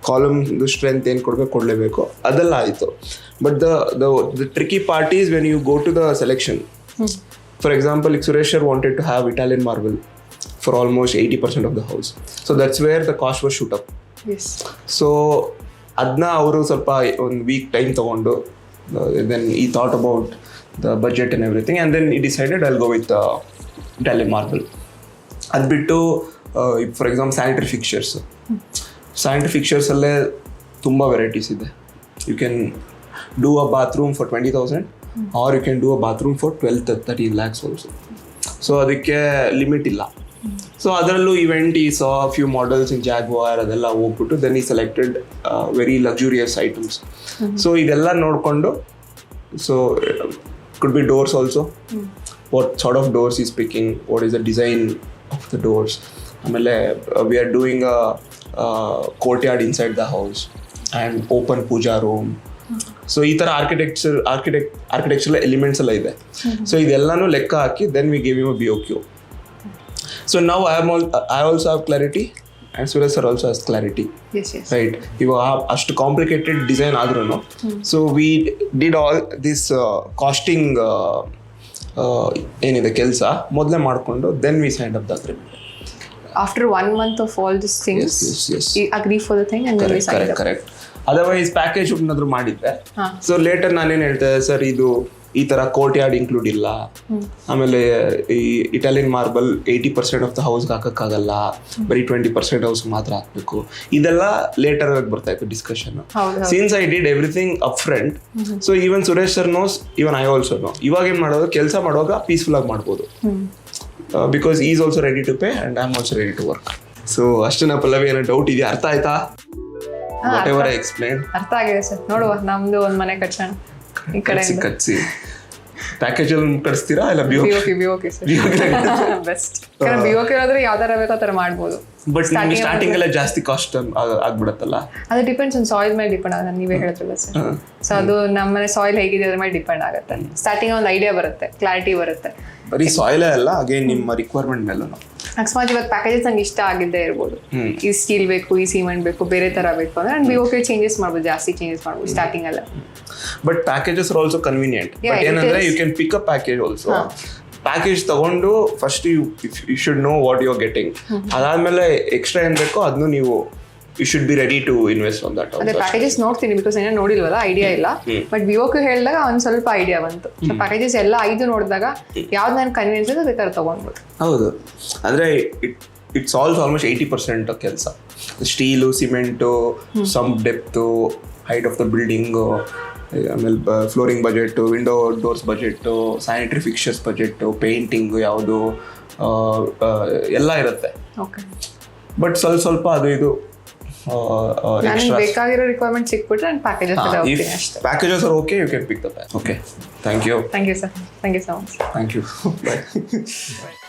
ಕಾಲಮ್ದು ಸ್ಟ್ರೆಂತ್ ಏನು ಕೊಡಲೇಬೇಕು, ಅದೆಲ್ಲ ಆಯಿತು. But the tricky part is when you go to the selection. For example, ಈಗ Suresh sir wanted to have Italian marble for almost 80% of the house. So that's where the cost was shoot up. So ಅದನ್ನ ಅವರು ಸ್ವಲ್ಪ ಒಂದು week time ತೊಗೊಂಡು then he thought about the budget and everything and then he decided I'll go with Italian marble. ಅದು ಬಿಟ್ಟು for example sanitary ಫಿಕ್ಚರ್ಸಲ್ಲೇ ತುಂಬ varieties ಇದೆ. You can do a bathroom for 20,000 or you can do a bathroom for 12-13 lakhs also. So ಅದಕ್ಕೆ limit ಇಲ್ಲ. So ಅದರಲ್ಲೂ even he saw few models in Jaquar ಅದೆಲ್ಲ ಹೋಗ್ಬಿಟ್ಟು then he selected very luxurious items. So ಇದೆಲ್ಲ ನೋಡಿಕೊಂಡು, so could be doors also, what sort of doors is picking, what is the design of the doors. ಆಮೇಲೆ we are doing a courtyard inside the house and open puja room. So ಈ ಥರ architectural elements ಎಲ್ಲ ಇದೆ. So ಇದೆಲ್ಲನೂ ಲೆಕ್ಕ ಹಾಕಿ then we give you a BOQ. So ನಾವು I also have clarity and Suresh sir also has clarity, right? ಇವಾಗ ಅಷ್ಟು ಕಾಂಪ್ಲಿಕೇಟೆಡ್ ಡಿಸೈನ್ ಆದ್ರೂ so we did all this casting ಏನಿದೆ ಕೆಲಸ ಮೊದಲೇ ಮಾಡಿಕೊಂಡು then we signed up the agreement. After 1 month of all these things, yes. You agree for the thing and then we sign up. Correct. Otherwise package ಏನಾದರೂ ಮಾಡಿದ್ದೆ, so litre ನಾನೇನು ಹೇಳ್ತೇನೆ, sir ಇದು ಈ ಥರ ಕೋರ್ಟ್ಯಾರ್ಡ್ ಇನ್ಕ್ಲೂಡ್ ಇಲ್ಲ, ಆಮೇಲೆ ಈ ಇಟಾಲಿಯನ್ ಮಾರ್ಬಲ್ 80% ಆಫ್ ದ ಹೌಸ್ಗೆ ಹಾಕೋಕ್ಕಾಗಲ್ಲ, ಬರೀ 20% ಹೌಸ್ ಮಾತ್ರ ಹಾಕಬೇಕು, ಇದೆಲ್ಲ ಲೇಟರ್ ಆಗಿ ಬರ್ತಾ ಇತ್ತು discussion. Since I did everything up front, so even Suresh sir knows, even I also know. ಇವಾಗ ಏನು ಮಾಡೋದು, ಕೆಲಸ ಮಾಡುವಾಗ ಪೀಸ್ಫುಲ್ ಆಗಿ ಮಾಡ್ಬೋದು. Because is also ready to pay and I am also ready to work. So ಅಷ್ಟೇನಾ ಪಲ್ಲವಿ, ಏನೋ ಡೌಟ್ ಇದೆಯಾ? ಅರ್ಥ ಆಯ್ತಾ ವಾಟ್ ಎವರ್ ಐ ಎಕ್ಸ್ಪ್ಲೇನ್? ಅರ್ಥ ಆಗಿದೆ ಸರ್. ನೋಡುವ, ನಮ್ದು ಒಂದು ಮನೆ ಕಟ್ಸೋಣ ಈ ಕಡೆ. ಕಟ್ಸಿ ಪ್ಯಾಕೇಜ್ ಅಲ್ಲಿ ಕಟ್ಸ್ತೀರಾ ಇಲ್ಲ BOK ಸರ್ ಬೆಸ್ಟ್. BOK ಇರೋದ್ರೆ ಯಾವ ತರ ಬೇಕೋ ಆ ತರ ಮಾಡ್ಬೋದು. ಬಟ್ ಸ್ಟಾರ್ಟಿಂಗ್ ಎಲ್ಲ ಜಾಸ್ತಿ ಕಾಸ್ಟ್ ಆಗ್ಬಿಡತ್ತಲ್ಲ? ಅದು ಡಿಪೆಂಡ್ಸ್ ಆನ್ ಸಾಯಿಲ್ ಮೇಲೆ ಡಿಪೆಂಡ್ ಆಗುತ್ತೆ. ನೀವೇ ಹೇಳಿದ್ರಲ್ಲ ಸರ್, ಸೊ ಅದು ನಮ್ಮನೆ ಸಾಯಿಲ್ ಹೇಗಿದೆ ಅದ್ರ ಮೇಲೆ ಡಿಪೆಂಡ್ ಆಗುತ್ತೆ. ಸ್ಟಾರ್ಟಿಂಗ್ ಒಂದು ಐಡಿಯಾ ಬರುತ್ತೆ, ಕ್ಲಾರಿಟಿ ಬರುತ್ತೆ. ಬರೀ ಸಾಯಿಲ್ ಅಲ್ಲ, ಅಗೇನ್ ನಿಮ್ಮ ರಿಕ್ವೈರ್ಮೆಂಟ್ ಮೇಲೂ. ಅಕಸ್ಮಾತ್ ಇವತ್ತು ಪ್ಯಾಕೇಜಸ್ ನಂಗೆ ಇಷ್ಟ ಆಗಿದ್ದೇ ಇರ್ಬೋದು, ಈ ಸ್ಟೀಲ್ ಬೇಕು, ಈ ಸಿಮೆಂಟ್ ಬೇಕು, ಬೇರೆ ತರ ಬೇಕು ಅಂದ್ರೆ ನಾನು BOK ಚೇಂಜಸ್ ಮಾಡ್ಬೋದು, ಜಾಸ್ತಿ ಚೇಂಜಸ್ ಮಾಡ್ಬೋದು ಸ್ಟಾರ್ಟಿಂಗ್ ಅಲ್ಲ. But packages are also convenient. But ಏನಂದ್ರೆ you can pick up package also. Package ತಗೊಂಡು first you should know what you are getting. ಅದಾದ್ಮೇಲೆ ಎಕ್ಸ್ಟ್ರಾ ಏನ್ ಬೇಕೋ ಅದನ್ನು ನೀವು you should be ready to invest on that. ಅದೇ packages ನೋಡ್ತೀನಿ, because ಏನೋ ನೋಡಿಲ್ವಲ್ಲ, ಐಡಿಯಾ ಇಲ್ಲ. ಬಟ್ BOK ಹೇಳಿದಾಗ ಒಂದ್ ಸ್ವಲ್ಪ ಐಡಿಯಾ ಬಂತು. ಪ್ಯಾಕೇಜಸ್ ಎಲ್ಲ 5 ನೋಡಿದಾಗ ಯಾವ್ದು ನನ್ ಕನ್ವೀನಿಯನ್ಸ್ ಇದೆ ಬೇಕಾದ್ರೆ ತಗೊಂಡ್ಬೋದು. ಹೌದು, ಅಂದ್ರೆ ಇಟ್ ಸಾಲ್ವ್ಸ್ ಆಲ್ಮೋಸ್ಟ್ 80% ಕೆಲಸ. Steel, cement, some depth, height of the building, ಆಮೇಲೆ flooring budget, window doors budget, sanitary fixtures budget, painting ಯಾವುದು ಎಲ್ಲ ಇರುತ್ತೆ. ಬಟ್ ಸ್ವಲ್ಪ ಅದು ಇದು ಬೇಕಾಗಿರೋ ರಿಕ್ವೈರ್ಮೆಂಟ್ ಸಿಕ್ಬಿಟ್ರೆ ನಾನು ಪ್ಯಾಕೇಜಸ್ ಎಲ್ಲ ಹೋಗ್ತೀನಿ ಅಷ್ಟೇ. Packages are okay, you can pick the pack. Okay, thank you. Thank you sir, thank you so much. Thank you. Bye.